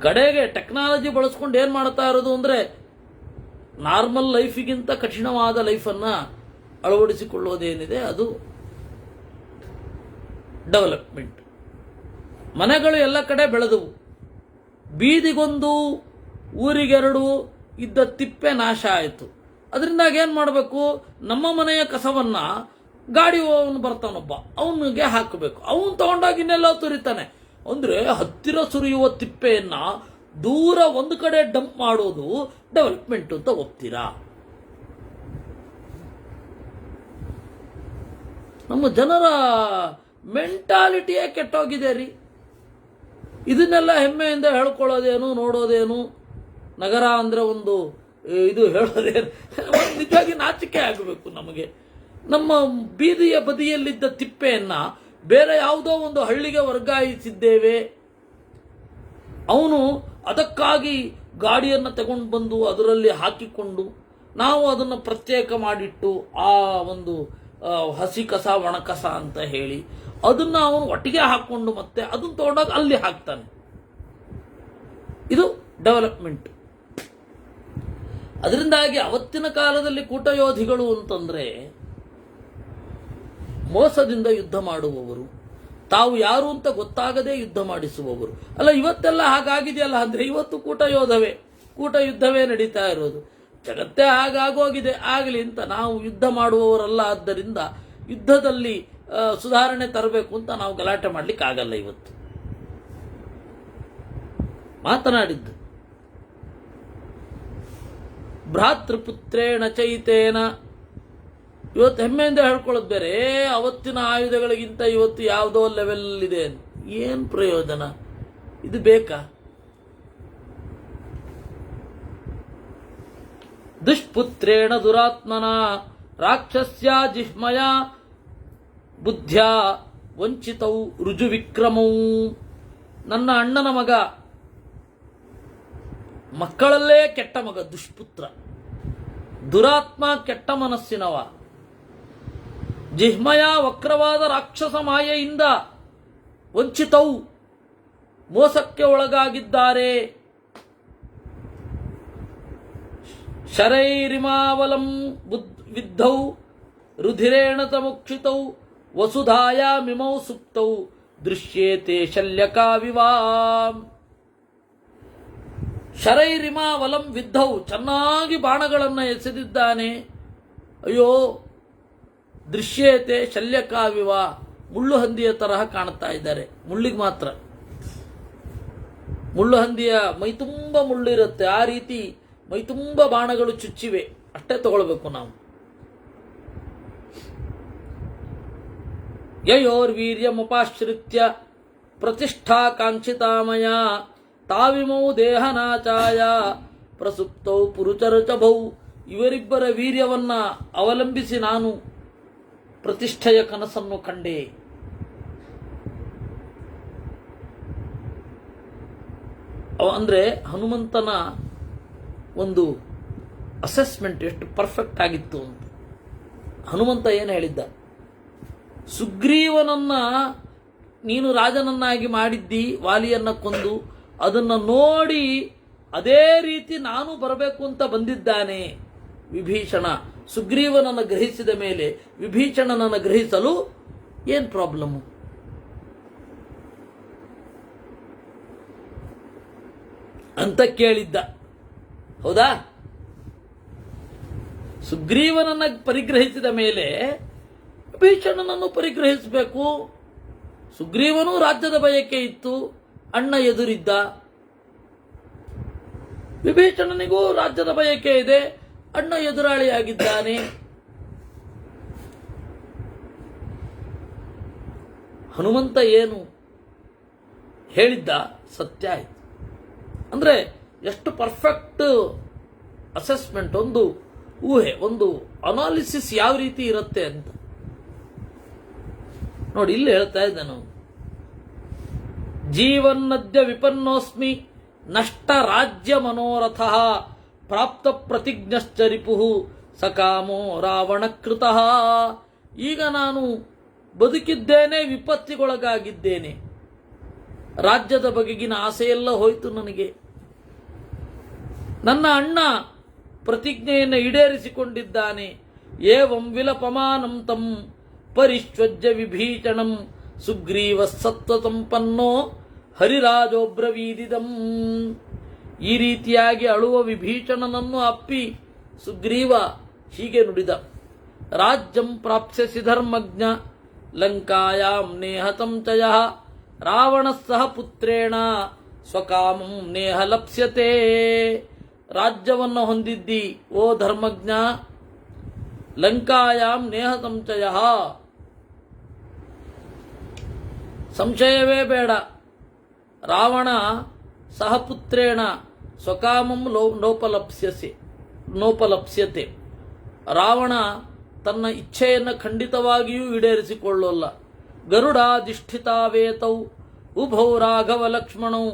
ಕಡೆಗೆ ಟೆಕ್ನಾಲಜಿ ಬಳಸ್ಕೊಂಡು ಏನು ಮಾಡ್ತಾ ಇರೋದು ಅಂದರೆ ನಾರ್ಮಲ್ ಲೈಫಿಗಿಂತ ಕಠಿಣವಾದ ಲೈಫನ್ನು ಅಳವಡಿಸಿಕೊಳ್ಳೋದೇನಿದೆ ಅದು ಡೆವಲಪ್ಮೆಂಟ್. ಮನೆಗಳು ಎಲ್ಲ ಕಡೆ ಬೆಳೆದವು. ಬೀದಿಗೊಂದು ಊರಿಗೆರಡು ಇದ್ದ ತಿಪ್ಪೆ ನಾಶ ಆಯಿತು. ಅದರಿಂದಾಗಿ ಏನು ಮಾಡಬೇಕು, ನಮ್ಮ ಮನೆಯ ಕಸವನ್ನು ಗಾಡಿ ಅವನು ಬರ್ತಾನೊಬ್ಬ, ಅವನಿಗೆ ಹಾಕಬೇಕು. ಅವನು ತಗೊಂಡಾಗ ಇನ್ನೆಲ್ಲ ತುರಿತಾನೆ. ಅಂದರೆ ಹತ್ತಿರ ಸುರಿಯುವ ತಿಪ್ಪೆಯನ್ನು ದೂರ ಒಂದು ಕಡೆ ಡಂಪ್ ಮಾಡೋದು ಡೆವಲಪ್ಮೆಂಟ್ ಅಂತ ಒಪ್ತೀರಾ? ನಮ್ಮ ಜನರ ಮೆಂಟಾಲಿಟಿಯೇ ಕೆಟ್ಟೋಗಿದೆ ರೀ. ಇದನ್ನೆಲ್ಲ ಹೆಮ್ಮೆಯಿಂದ ಹೇಳ್ಕೊಳ್ಳೋದೇನು, ನೋಡೋದೇನು, ನಗರ ಅಂದರೆ ಒಂದು ಇದು ಹೇಳೋದೇನು, ನಿಜವಾಗಿ ನಾಚಿಕೆ ಆಗಬೇಕು ನಮಗೆ. ನಮ್ಮ ಬೀದಿಯ ಬದಿಯಲ್ಲಿದ್ದ ತಿಪ್ಪೆಯನ್ನು ಬೇರೆ ಯಾವುದೋ ಒಂದು ಹಳ್ಳಿಗೆ ವರ್ಗಾಯಿಸಿದ್ದೇವೆ. ಅವನು ಅದಕ್ಕಾಗಿ ಗಾಡಿಯನ್ನು ತಗೊಂಡು ಬಂದು ಅದರಲ್ಲಿ ಹಾಕಿಕೊಂಡು ನಾವು ಅದನ್ನು ಪ್ರತ್ಯೇಕ ಮಾಡಿಟ್ಟು ಆ ಒಂದು ಹಸಿ ಕಸ ಒಣ ಕಸ ಅಂತ ಹೇಳಿ ಅದನ್ನು ಅವನು ಒಟ್ಟಿಗೆ ಹಾಕ್ಕೊಂಡು ಮತ್ತೆ ಅದನ್ನು ತಗೊಂಡಾಗ ಅಲ್ಲಿ ಹಾಕ್ತಾನೆ. ಇದು ಡೆವಲಪ್ಮೆಂಟ್. ಅದರಿಂದಾಗಿ ಅವತ್ತಿನ ಕಾಲದಲ್ಲಿ ಕೂಟಯೋಧಿಗಳು ಅಂತಂದ್ರೆ ಮೋಸದಿಂದ ಯುದ್ಧ ಮಾಡುವವರು, ತಾವು ಯಾರು ಅಂತ ಗೊತ್ತಾಗದೆ ಯುದ್ಧ ಮಾಡಿಸುವವರು. ಅಲ್ಲ, ಇವತ್ತೆಲ್ಲ ಹಾಗಾಗಿದೆಯಲ್ಲ ಅಂದ್ರೆ ಇವತ್ತು ಕೂಟ ಯುದ್ಧವೇ ನಡೀತಾ ಇರೋದು. ಜಗತ್ತೇ ಹಾಗಾಗೋಗಿದೆ. ಆಗಲಿ ಅಂತ ನಾವು ಯುದ್ಧ ಮಾಡುವವರಲ್ಲ. ಆದ್ದರಿಂದ ಯುದ್ಧದಲ್ಲಿ ಸುಧಾರಣೆ ತರಬೇಕು ಅಂತ ನಾವು ಗಲಾಟೆ ಮಾಡ್ಲಿಕ್ಕೆ ಆಗಲ್ಲ. ಇವತ್ತು ಮಾತನಾಡಿದ್ದು ಭ್ರಾತೃಪುತ್ರೇಣ ಚೈತೇನ. ಇವತ್ತು ಹೆಮ್ಮೆಯಿಂದ ಹೇಳ್ಕೊಳ್ಳೋದು ಬೇರೆ. ಅವತ್ತಿನ ಆಯುಧಗಳಿಗಿಂತ ಇವತ್ತು ಯಾವುದೋ ಲೆವೆಲ್ ಇದೆ. ಏನು ಪ್ರಯೋಜನ? ಇದು ಬೇಕಾ? ದುಷ್ಪುತ್ರೇಣ ದುರಾತ್ಮನ ರಾಕ್ಷಸ್ಯ ಜಿಹ್ಮಯ ಬುದ್ಧ್ಯಾ ವಂಚಿತೌ ರುಜುವಿಕ್ರಮೌ. ನನ್ನ ಅಣ್ಣನ ಮಗ, ಮಕ್ಕಳಲ್ಲೇ ಕೆಟ್ಟ ಮಗ ದುಷ್ಪುತ್ರ, ದುರಾತ್ಮ, ಕೆಟ್ಟ ಮನಸ್ಸಿನವ. ಜಿಹ್ಮಯ ವಕ್ರವಾದ ರಾಕ್ಷಸ ಮಾಯೆಯಿಂದ ವಂಚಿತೌ ಮೋಸಕ್ಕೆ ಒಳಗಾಗಿದ್ದಾರೆ. ಶರೈರಿಮಾವಲಂ ವಿದ್ಧೌ ರುಧಿರೇಣ ತಮುಕ್ಷಿತೌ ವಸುಧಾಯಾಮಿಮೌ ಸುಪ್ತೌ ದೃಶ್ಯೇತೆ ಶಲ್ಯಕಾವಿವಾ. ಶರೈರಿಮಾವಲಂ ವಿದ್ಧೌ, ಚೆನ್ನಾಗಿ ಬಾಣಗಳನ್ನು ಎಸೆದಿದ್ದಾನೆ. ಅಯ್ಯೋ, ದೃಶ್ಯೇತೆ ಶಲ್ಯಕಾವಿವ, ಮುಳ್ಳು ಹಂದಿಯ ತರಹ ಕಾಣುತ್ತಾ ಇದ್ದಾರೆ. ಮುಳ್ಳಿಗೆ ಮಾತ್ರ, ಮುಳ್ಳು ಹಂದಿಯ ಮೈತುಂಬ ಮುಳ್ಳಿರುತ್ತೆ, ಆ ರೀತಿ ಮೈತುಂಬ ಬಾಣಗಳು ಚುಚ್ಚಿವೆ. ಅಷ್ಟೇ ತಗೊಳ್ಬೇಕು ನಾವು. ಯಯೋರ್ವೀರ್ಯಮುಪಾಶ್ರಿತ್ಯ ಪ್ರತಿಷ್ಠಾ ಕಾಂಕ್ಷಿತಾಮಯ ತಾವಿಮೌ ದೇಹನಾಚಾಯ ಪ್ರಸುಪ್ತೌ ಪುರುಚರಚಭೌ. ಇವರಿಬ್ಬರ ವೀರ್ಯವನ್ನ ಅವಲಂಬಿಸಿ ನಾನು ಪ್ರತಿಷ್ಠೆಯ ಕನಸನ್ನು ಕಂಡೆ. ಅಂದ್ರೆ ಹನುಮಂತನ ಒಂದು ಅಸೆಸ್ಮೆಂಟ್ ಎಷ್ಟು ಪರ್ಫೆಕ್ಟ್ ಆಗಿತ್ತು ಅಂತ. ಹನುಮಂತ ಏನು ಹೇಳಿದ್ದ? ಸುಗ್ರೀವನನ್ನ ನೀನು ರಾಜನನ್ನಾಗಿ ಮಾಡಿದ್ದಿ, ವಾಲಿಯನ್ನ ಕೊಂದು. ಅದನ್ನು ನೋಡಿ ಅದೇ ರೀತಿ ನಾನು ಬರಬೇಕು ಅಂತ ಬಂದಿದ್ದಾನೆ ವಿಭೀಷಣ. ಸುಗ್ರೀವನನ್ನು ಗ್ರಹಿಸಿದ ಮೇಲೆ ವಿಭೀಷಣನನ್ನು ಗ್ರಹಿಸಲು ಏನು ಪ್ರಾಬ್ಲಮ್ಮು? ಅಂತ ಕೇಳಿದ್ದ. ಹೌದಾ? ಸುಗ್ರೀವನನ್ನು ಪರಿಗ್ರಹಿಸಿದ ಮೇಲೆ ವಿಭೀಷಣನನ್ನು ಪರಿಗ್ರಹಿಸಬೇಕು. ಸುಗ್ರೀವನೂ ರಾಜ್ಯದ ಬಯಕೆ ಇತ್ತು, ಅಣ್ಣ ಎದುರಿದ್ದ. ವಿಭೀಷಣನಿಗೂ ರಾಜ್ಯದ ಬಯಕೆ ಇದೆ, ಅಣ್ಣ ಎದುರಾಳಿಯಾಗಿದ್ದಾನೆ. ಹನುಮಂತ ಏನು ಹೇಳಿದ್ದ ಸತ್ಯ ಆಯ್ತು. ಅಂದ್ರೆ ಎಷ್ಟು ಪರ್ಫೆಕ್ಟ್ ಅಸೆಸ್ಮೆಂಟ್, ಒಂದು ಊಹೆ, ಒಂದು ಅನಾಲಿಸಿಸ್ ಯಾವ ರೀತಿ ಇರುತ್ತೆ ಅಂತ ನೋಡಿ. ಇಲ್ಲಿ ಹೇಳ್ತಾ ಇದ್ದೆ ನಾವು, ಜೀವನ್ನದ್ಯ ವಿಪನ್ನೋಸ್ಮಿ ನಷ್ಟ ರಾಜ್ಯ ಮನೋರಥ ಪ್ರಾಪ್ತ ಪ್ರತಿಜ್ಞಶ್ಚ ರಿಪುಃ ಸಕಾಮೋ ರಾವಣಕೃತಃ. ಈಗ ನಾನು ಬದುಕಿದ್ದೇನೆ, ವಿಪತ್ತಿಗೊಳಗಾಗಿದ್ದೇನೆ, ರಾಜ್ಯದ ಬಗೆಗಿನ ಆಸೆಯೆಲ್ಲ ಹೋಯಿತು ನನಗೆ. ನನ್ನ ಅಣ್ಣ ಪ್ರತಿಜ್ಞೆಯನ್ನು ಈಡೇರಿಸಿಕೊಂಡಿದ್ದಾನೆ. ಏವಂ ವಿಲಪಮಾನಂ ತಂ ಪರಿಶ್ವಜ್ಯ ವಿಭೀಷಣಂ ಸುಗ್ರೀವ ಸತ್ವ ಸಂಪನ್ನೋ ಹರಿರಾಜೋಬ್ರವೀದಿದಂ. ಈ ರೀತಿಯಾಗಿ ಅಳುವ ವಿಭೀಷಣನನ್ನು ಅಪ್ಪಿ ಸುಗ್ರೀವ ಹೀಗೆ ನುಡಿದ. ರಾಜ್ಯಂ ಪ್ರಾಪ್ಸ್ಯಸಿ ಧರ್ಮಜ್ಞ ಲಂಕಾಯಾಂ ನೇಹತಂ ಚ ಯಃ ರಾವಣಃ ಸಹ ಪುತ್ರೇಣ ಸ್ವಕಾಮಂ ನೇಹ ಲಪ್ಸ್ಯತೆ. ರಾಜ್ಯವನ್ನು ಹೊಂದಿದ್ದಿ ಓ ಧರ್ಮಜ್ಞ, ಲಂಕಾಯಾಂ ನೇಹತಂ ಚ ಯಃ, ಸಂಶಯವೇ ಬೇಡ, ರಾವಣ ಸಹಪುತ್ರೇಣ ಸ್ವಕಾಮಂ ನೋಪಲಪ್ಸ್ಯತೆ. ರಾವಣ ತನ್ನ ಇಚ್ಛೆಯನ್ನು ಖಂಡಿತವಾಗಿಯೂ ಈಡೇರಿಸಿಕೊಳ್ಳೋಲ್ಲ. ಗರುಡಾಧಿಷ್ಠಿತಾವೇತೌ ಉಭೌ ರಾಘವ ಲಕ್ಷ್ಮಣೌ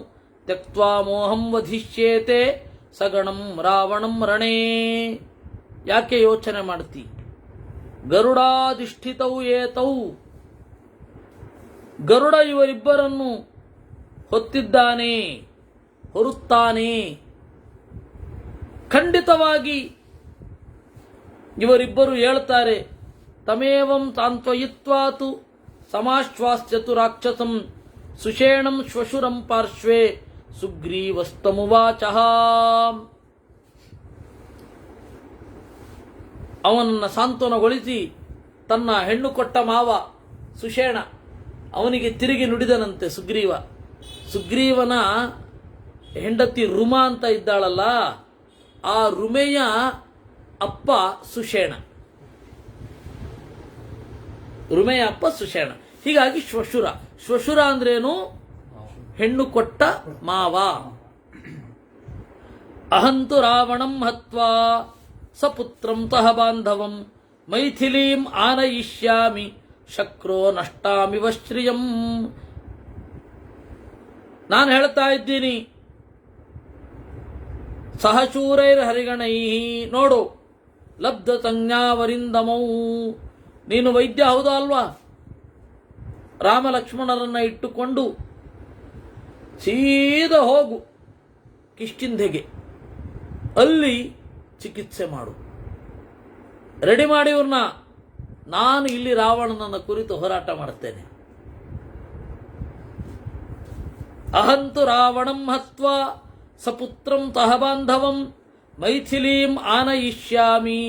ತ್ಯಕ್ತ್ವಾ ಮೋಹಂ ವಧಿಷ್ಯೇತೆ ಸಗಣಂ ರಾವಣಂ ರಣೇ. ಯಾಕೆ ಯೋಚನೆ ಮಾಡ್ತಿ? ಗರುಡಾಧಿಷ್ಠಿತೌ ಏತೌ, ಗರುಡ ಇವರಿಬ್ಬರನ್ನು ಹೊತ್ತಿದ್ದಾನೆ, ಹೊರುತ್ತಾನೆ. ಖಂಡಿತವಾಗಿ ಇವರಿಬ್ಬರು ಹೇಳ್ತಾರೆ. ತಮೇವಂ ತಾಂತ್ವಯಿತ್ವಾತು ಸಮಾಶ್ವಾಸ್ಯತು ರಾಕ್ಷಸಂ ಸುಷೇಣಂ ಶ್ವಶುರಂ ಪಾರ್ಶ್ವೇ ಸುಗ್ರೀವಸ್ತಮುವಾಚಃ. ಅವನನ್ನು ಸಾಂತ್ವನಗೊಳಿಸಿ ತನ್ನ ಹೆಣ್ಣು ಕೊಟ್ಟ ಮಾವ ಸುಷೇಣ ಅವನಿಗೆ ತಿರುಗಿ ನುಡಿದನಂತೆ ಸುಗ್ರೀವ. ಸುಗ್ರೀವನ ಹೆಂಡತಿ ರುಮ ಅಂತ ಇದ್ದಾಳಲ್ಲ, ಆ ರುಮೆಯ ಅಪ್ಪ ಸುಷೇಣ, ರುಮೆಯ ಅಪ್ಪ ಸುಷೇಣ. ಹೀಗಾಗಿ ಶ್ವಶುರ. ಶ್ವಶುರ ಅಂದ್ರೇನು? ಹೆಣ್ಣು ಕೊಟ್ಟ ಮಾವ. ಅಹಂತು ರಾವಣಂ ಹತ್ವಾ ಸಪುತ್ರಂ ತಹ ಬಾಂಧವಂ ಮೈಥಿಲೀಂ ಆನಯಿಷ್ಯಾಮಿ ಶಕ್ರೋ ನಷ್ಟಾಮಿವ ಶ್ರಿಯಂ. ನಾನು ಹೇಳ್ತಾ ಇದ್ದೀನಿ, ಸಹಶೂರೈರ್ ಹರಿಗಣೈ, ನೋಡು, ಲಬ್ಧ ಸಂಜ್ಞಾವರಿಂದಮೌ, ನೀನು ವೈದ್ಯ ಹೌದಾ ಅಲ್ವಾ? ರಾಮ ಲಕ್ಷ್ಮಣರನ್ನ ಇಟ್ಟುಕೊಂಡು ಸೀದಾ ಹೋಗು ಕಿಷ್ಕಿಂಧೆಗೆ, ಅಲ್ಲಿ ಚಿಕಿತ್ಸೆ ಮಾಡು, ರೆಡಿ ಮಾಡಿ ಇವ್ರನ್ನ. ನಾನು ಇಲ್ಲಿ ರಾವಣನನ್ನ ಕುರಿತು ಹೋರಾಟ ಮಾಡುತ್ತೇನೆ. ಅಹಂತು ರಾವಣಂ ಹತ್ವಾ ಸಪುತ್ರಂ ತಹ ಬಾಂಧವಂ ಮೈಥಿಲೀಂ ಆನಯಿಷ್ಯಾಮಿ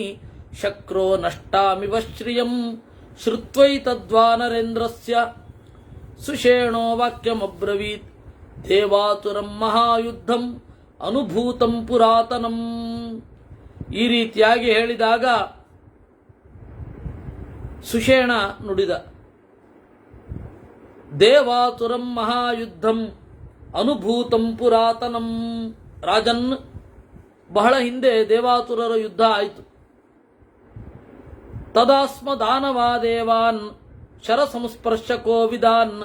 ಶಕ್ರೋ ನಷ್ಟಾಮಿವ ಶ್ರಿಯಂ. ಶ್ರುತ್ವೈತದ್ವಾನರೇಂದ್ರಸ್ಯ ಸುಷೇಣೋ ವಾಕ್ಯಮಬ್ರವೀತ್ ದೇವಾತುರಂ ಮಹಾಯುದ್ಧಂ ಅನುಭೂತಂ ಪುರಾತನಂ. ಈ ರೀತಿಯಾಗಿ ಹೇಳಿದಾಗ ಸುಷೇಣ ನುಡಿದ, ದೇವಾತುರಂ ಮಹಾಯುದ್ಧಂ ಅನುಭೂತಂ ಪುರಾತನಂ. ರಾಜನ್, ಬಹಳ ಹಿಂದೆ ದೇವಾತುರರ ಯುದ್ಧ ಆಯಿತು. ತದಾಸ್ಮ ದಾನವಾದೇವಾನ್ ಶರ ಸಂಸ್ಪರ್ಶಕೋ ವಿದಾನ್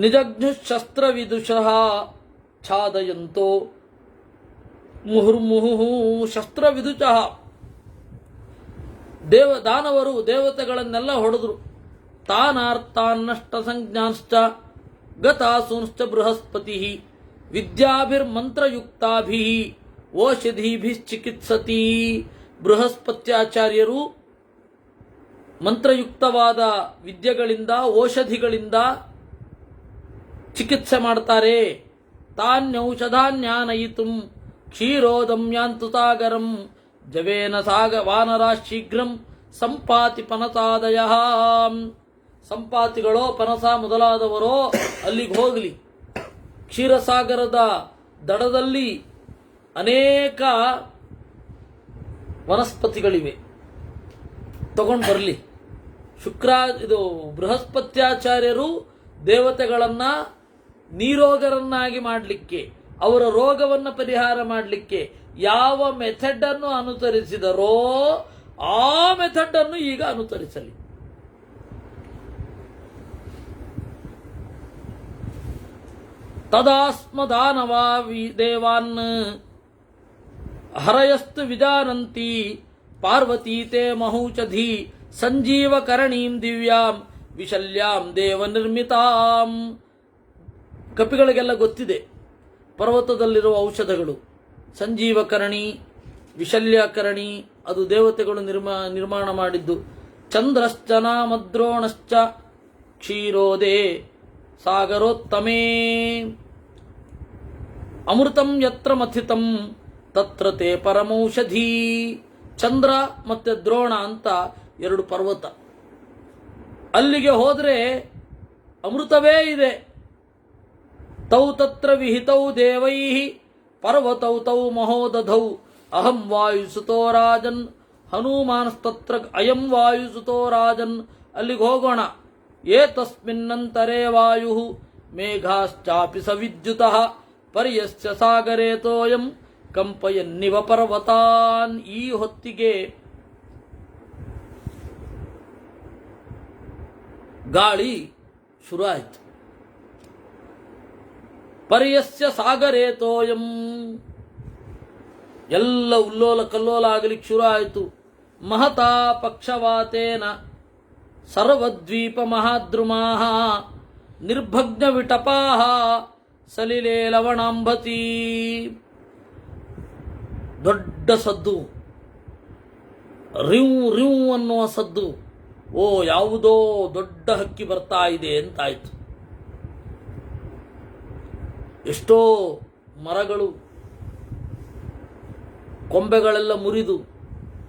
ನಿಜಘ್ನು ಶಸ್ತ್ರವಿದುಷಃ ಛಾದಯಂತೋ ಮುಹುರ್ಮುಹು ಶಸ್ತ್ರವಿದುಷಃ. ದಾನವರು ದೇವತೆಗಳನ್ನೆಲ್ಲ ಹೊಡೆದ್ರು. ತಾನಾರ್ಥಾನ್ನಷ್ಟ ಸಂಜ್ಞಾಂಶ್ಚ ಗತಾಸೂಂಶ್ಚ ಬೃಹಸ್ಪತಿ ವಿದ್ಯಾಭಿರ್ಮಂತ್ರಯುಕ್ತಾಭಿಃ ಓಷಧೀಭಿಶ್ಚಿಕಿತ್ಸತಿ. ಬೃಹಸ್ಪತ್ಯಾಚಾರ್ಯರು ಮಂತ್ರಯುಕ್ತವಾದ ವಿದ್ಯೆಗಳಿಂದ, ಔಷಧಿಗಳಿಂದ ಚಿಕಿತ್ಸೆ ಮಾಡ್ತಾರೆ. ತಾನ್ಯೌಷಧಾನ್ಯಾನಯಿತುಂ ಕ್ಷೀರೋದಮ್ಯಾಂತು ಸಾಗರಂ ಜವೇನ ವಾನರಾ ಶೀಘ್ರಂ ಸಂಪಾತಿ ಪನಸಾದಯಃ. ಸಂಪಾತಿಗಳೋ ಪನಸ ಮೊದಲಾದವರೋ ಅಲ್ಲಿಗೆ ಹೋಗಲಿ. ಕ್ಷೀರಸಾಗರದ ದಡದಲ್ಲಿ ಅನೇಕ ವನಸ್ಪತಿಗಳಿವೆ, ತಗೊಂಡು ಬರಲಿ. ಇದು ಬೃಹಸ್ಪತ್ಯಾಚಾರ್ಯರು ದೇವತೆಗಳನ್ನ ನೀರೋಗರನ್ನಾಗಿ ಮಾಡಲಿಕ್ಕೆ, ಅವರ ರೋಗವನ್ನು ಪರಿಹಾರ ಮಾಡಲಿಕ್ಕೆ ಯಾವ ಮೆಥಡ್ ಅನ್ನು ಅನುಸರಿಸಿದರೋ ಆ ಮೆಥಡ್ ಅನ್ನು ಈಗ ಅನುಸರಿಸಲಿ. ತದಾಸ್ಮದಾನವಾ ದೇವಾನ್ ಹರಯಸ್ತು ವಿಜಾನಂತಿ ಪಾರ್ವತೀ ತೇ ಮಹೌಷಧಿ ಸಂಜೀವಕರಣೀಂ ದಿವ್ಯಾಂ ವಿಶಲ್ಯಾಂ ದೇವ ನಿರ್ಮಿತಾಂ. ಕಪಿಗಳಿಗೆಲ್ಲ ಗೊತ್ತಿದೆ ಪರ್ವತದಲ್ಲಿರುವ ಔಷಧಗಳು. ಸಂಜೀವಕರಣಿ, ವಿಶಲ್ಯಕರಣಿ, ಅದು ದೇವತೆಗಳು ನಿರ್ಮಾಣ ಮಾಡಿದ್ದು. ಚಂದ್ರಶ್ಚ ನಾಮದ್ರೋಣಶ್ಚ ಕ್ಷೀರೋದೇ ಸಾಗರೋತ್ತಮೇ ಅಮೃತಂ ಯತ್ರ ಮಥಿತಂ ತತ್ರ ತೇ ಪರಮೌಷಧಿ. ಚಂದ್ರ ಮತ್ತೆ ದ್ರೋಣ ಅಂತ ಎರಡು ಪರ್ವತ. ಅಲ್ಲಿಗೆ ಹೋದ್ರೆ ಅಮೃತವೇ ಇದೆ. ತೌ ತತ್ರ ವಿಹಿತೌ ದೇವೈ ಪರ್ವತೌ ತೌ ಮಹೋದಧೌ ಅಹಂ ವಾಯುಸುತೋ ರಾಜನ್ ಹನುಮಾನಸ್ತತ್ರ ಅಯಂ ವಾಯುಸುತೋ ರಾಜನ್. ಅಲ್ಲಿಗೆ ಹೋಗೋಣ. ಏತಸ್ಮಿನ್ನಂತರೇ ವಾಯು ಮೇಘಾಶ್ಚಾಪಿ ಸವಿದ್ಯುತಃ ಪರ್ಯಸ್ಯ ಸಾಗರೇ ತೋಯಂ ಕಂಪಯನ್ನಿವ ಪರ್ವತಾನ್. ಈ ಹೊತ್ತಿಗೆ ಗಾಳಿ ಶುರು ಆಯಿತು. ಪರ್ಯಸ್ಯ ಸಾಗರೇ ತೋಯಂ, ಎಲ್ಲ ಉಲ್ಲೋಲ ಕಲ್ಲೋಲ ಆಗಲಿಕ್ಕೆ ಶುರು ಆಯಿತು. ಮಹತಾ ಪಕ್ಷವಾತೇನ ಸರ್ವದ್ವೀಪ ಮಹಾದ್ರುಮಾಹ ನಿರ್ಭಗ್ನ ವಿಟಪಾಹ ಸಲಿಲೇ ಲವಣಾಂಬತಿ. ದೊಡ್ಡ ಸದ್ದು, ರಿವ್ ರಿವ್ ಅನ್ನುವ ಸದ್ದು. ಓ, ಯಾವುದೋ ದೊಡ್ಡ ಹಕ್ಕಿ ಬರ್ತಾ ಇದೆ ಅಂತಾಯ್ತು. ಎಷ್ಟೋ ಮರಗಳು ಕೊಂಬೆಗಳೆಲ್ಲ ಮುರಿದು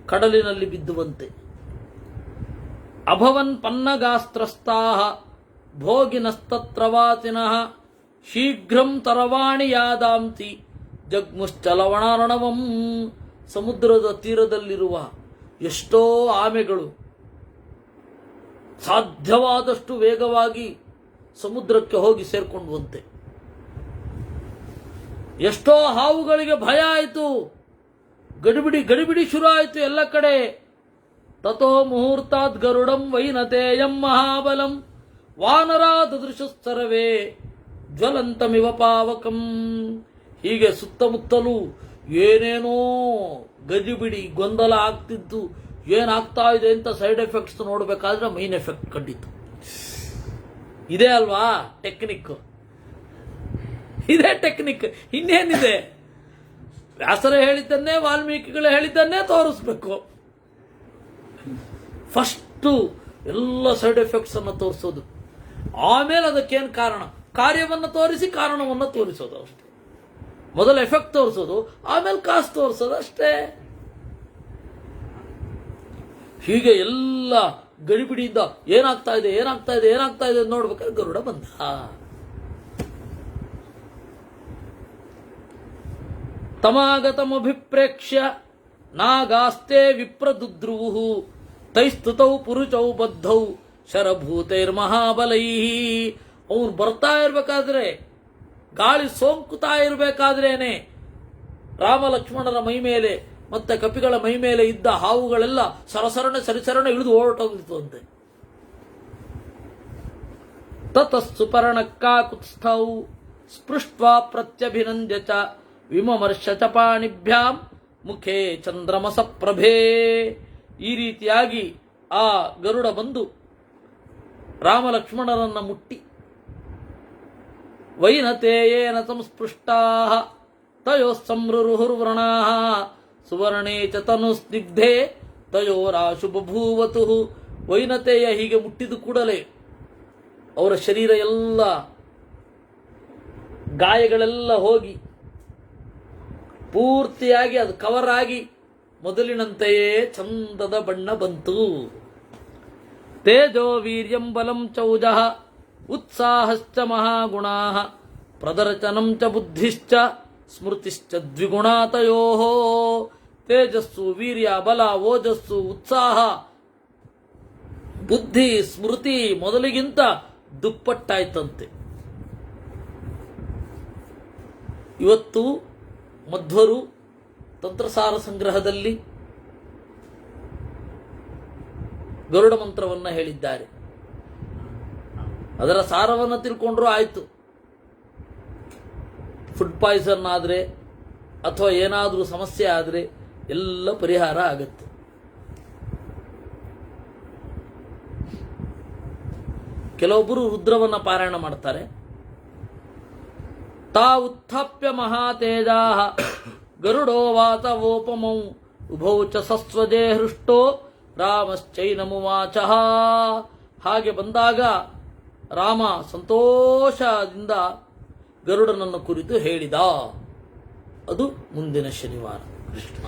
ಕಡಲಿನಲ್ಲಿ ಬಿದ್ದುವಂತೆ. ಅಭವನ್ ಪನ್ನಗಾಸ್ತ್ರಸ್ತಾಹ ಭೋಗಿನಸ್ತತ್ರವಾತಿನಃ ಶೀಘ್ರಂ ತರವಾಣಿ ಯಾದಾಂತಿ ಜಗ್ಮುಶ್ಚಲವಣಾರ್ಣವಂ. ಸಮುದ್ರದ ತೀರದಲ್ಲಿರುವ ಎಷ್ಟೋ ಆಮೆಗಳು ಸಾಧ್ಯವಾದಷ್ಟು ವೇಗವಾಗಿ ಸಮುದ್ರಕ್ಕೆ ಹೋಗಿ ಸೇರ್ಕೊಂಡುವಂತೆ. ಎಷ್ಟೋ ಹಾವುಗಳಿಗೆ ಭಯ ಆಯಿತು. ಗಡಿಬಿಡಿ ಗಡಿಬಿಡಿ ಶುರು ಆಯಿತು ಎಲ್ಲ ಕಡೆ. ತಥೋ ಮುಹೂರ್ತಾದ್ ಗರುಡಂ ವೈನತೇಯಂ ಮಹಾಬಲಂ ವಾನರಾದ ದೃಶಸ್ತರವೇ ಜ್ವಲಂತಮಿವ ಪಾವಕಂ. ಹೀಗೆ ಸುತ್ತಮುತ್ತಲೂ ಏನೇನೋ ಗಜಿಬಿಡಿ ಗೊಂದಲ ಆಗ್ತಿದ್ದು. ಏನಾಗ್ತಾ ಇದೆ ಅಂತ ಸೈಡ್ ಎಫೆಕ್ಟ್ಸ್ ನೋಡಬೇಕಾದ್ರೆ ಮೈನ್ ಎಫೆಕ್ಟ್ ಕಂಡಿತು. ಇದೇ ಅಲ್ವಾ ಟೆಕ್ನಿಕ್? ಇದೇ ಟೆಕ್ನಿಕ್, ಇನ್ನೇನಿದೆ? ವ್ಯಾಸರ ಹೇಳಿದ್ದನ್ನೇ ವಾಲ್ಮೀಕಿಗಳು ಹೇಳಿದ್ದನ್ನೇ ತೋರಿಸ್ಬೇಕು. ಫಸ್ಟು ಎಲ್ಲ ಸೈಡ್ ಎಫೆಕ್ಟ್ಸ್ ಅನ್ನು ತೋರಿಸೋದು, ಆಮೇಲೆ ಅದಕ್ಕೇನು ಕಾರಣ, ಕಾರ್ಯವನ್ನು ತೋರಿಸಿ ಕಾರಣವನ್ನು ತೋರಿಸೋದು ಅಷ್ಟೇ. ಮೊದಲು ಎಫೆಕ್ಟ್ ತೋರಿಸೋದು, ಆಮೇಲೆ ಕಾಸು ತೋರಿಸೋದು ಅಷ್ಟೇ. ಹೀಗೆ ಎಲ್ಲ ಗಡಿಬಿಡಿಯಿಂದ ಏನಾಗ್ತಾ ಇದೆ ಏನಾಗ್ತಾ ಇದೆ ಏನಾಗ್ತಾ ಇದೆ ನೋಡ್ಬೇಕಾದ್ರೆ ಗರುಡ ಬಂದ. ತಮಾಗತಮಭಿಪ್ರೇಕ್ಷ್ಯ ನಾಗಾಸ್ತೆ ವಿಪ್ರದುದ್ರುವು ತೈಸ್ತುತೌ ಪುರುಚೌ ಬದ್ಧೌ ಶರಭೂತೈರ್ಮಹಾಬಲೈ. ಅವನು ಬರ್ತಾ ಇರ್ಬೇಕಾದ್ರೆ, ಗಾಳಿ ಸೋಂಕುತ್ತಾ ಇರಬೇಕಾದ್ರೇನೆ ರಾಮ ಲಕ್ಷ್ಮಣರ ಮೈ ಮೇಲೆ ಮತ್ತೆ ಕಪಿಗಳ ಮೈ ಮೇಲೆ ಇದ್ದ ಹಾವುಗಳೆಲ್ಲ ಸರಿಸರಣ ಇಳಿದು ಹೊರಟೋಗಿತ್ತು ಅಂತೆ. ತತಸ್ಸು ಪರ್ಣಕ್ಕಾಕುತ್ಸ್ಥೌ ಸ್ಪೃಷ್ಟ್ವಾ ಪ್ರತ್ಯಭಿನಂದ್ಯ ಚ ವಿಮರ್ಶ ಚ ಪಾಣಿಭ್ಯಾಂ ಮುಖೇ ಚಂದ್ರಮಸ ಪ್ರಭೇ. ಈ ರೀತಿಯಾಗಿ ಆ ಗರುಡ ಬಂದು ರಾಮ ಲಕ್ಷ್ಮಣರನ್ನ ಮುಟ್ಟಿ ವೈನತೇಯೇನ ಸಂಸ್ಪೃಷ್ಟಾಃ ತಯೋಃ ಸಂರುರುಹುರ್ವೃಣಾಃ ಸುವರ್ಣೇ ಚ ತನು ಸ್ನಿಗ್ಧೇ ತಯೋರಾಶು ಬಭೂವತು. ವೈನತೆಯ ಹೀಗೆ ಮುಟ್ಟಿದ ಕೂಡಲೇ ಅವರ ಶರೀರ ಎಲ್ಲ ಗಾಯಗಳೆಲ್ಲ ಹೋಗಿ ಪೂರ್ತಿಯಾಗಿ ಅದು ಕವರ್ ಆಗಿ ಮೊದಲಿನಂತೆಯೇ ಚಂದದ ಬಣ್ಣ ಬಂತು. ತೇಜೋ ವೀರ್ಯಂ ಬಲಂ ಚೌಜಃ ಉತ್ಸಾಹಶ್ಚ ಮಹಾಗುಣಾಃ ಪ್ರದರ್ಶನಂ ಚ ಬುದ್ಧಿಶ್ಚ ಸ್ಮೃತಿಶ್ಚ ದ್ವಿಗುಣಾತಯೋಃ. ತೇಜಸ್ಸು, ವೀರ್ಯ, ಬಲ, ಓಜಸ್ಸು, ಉತ್ಸಾಹ, ಬುದ್ಧಿ, ಸ್ಮೃತಿ ಮೊದಲಿಗಿಂತ ದುಪ್ಪಟ್ಟಾಯ್ತಂತೆ. ಇವತ್ತು ಮಧ್ವರು ತಂತ್ರಸಾರ ಸಂಗ್ರಹದಲ್ಲಿ ಗರುಡ ಮಂತ್ರವನ್ನು ಹೇಳಿದ್ದಾರೆ. ಅದರ ಸಾರವನ್ನು ತಿಳ್ಕೊಂಡ್ರೂ ಆಯ್ತು. ಫುಡ್ ಪಾಯ್ಸನ್ ಆದರೆ ಅಥವಾ ಏನಾದರೂ ಸಮಸ್ಯೆ ಆದರೆ ಎಲ್ಲ ಪರಿಹಾರ ಆಗುತ್ತೆ. ಕೆಲವೊಬ್ಬರು ರುದ್ರವನ್ನ ಪಾರಾಯಣ ಮಾಡ್ತಾರೆ. ತಾ ಉತ್ಥಾಪ್ಯ ಮಹಾತೇಜಾ ಗರುಡೋ ವಾತವೋಪಮೌ ಉಭೌ ಚ ಸಸ್ವಜೇ ಹೃಷ್ಟೋ ರಾಮಶ್ಚೈನಮುವಾಚ. ಹಾಗೆ ಬಂದಾಗ ರಾಮ ಸಂತೋಷದಿಂದ ಗರುಡನನ್ನು ಕುರಿತು ಹೇಳಿದ. ಅದು ಮುಂದಿನ ಶನಿವಾರ. ಕೃಷ್ಣ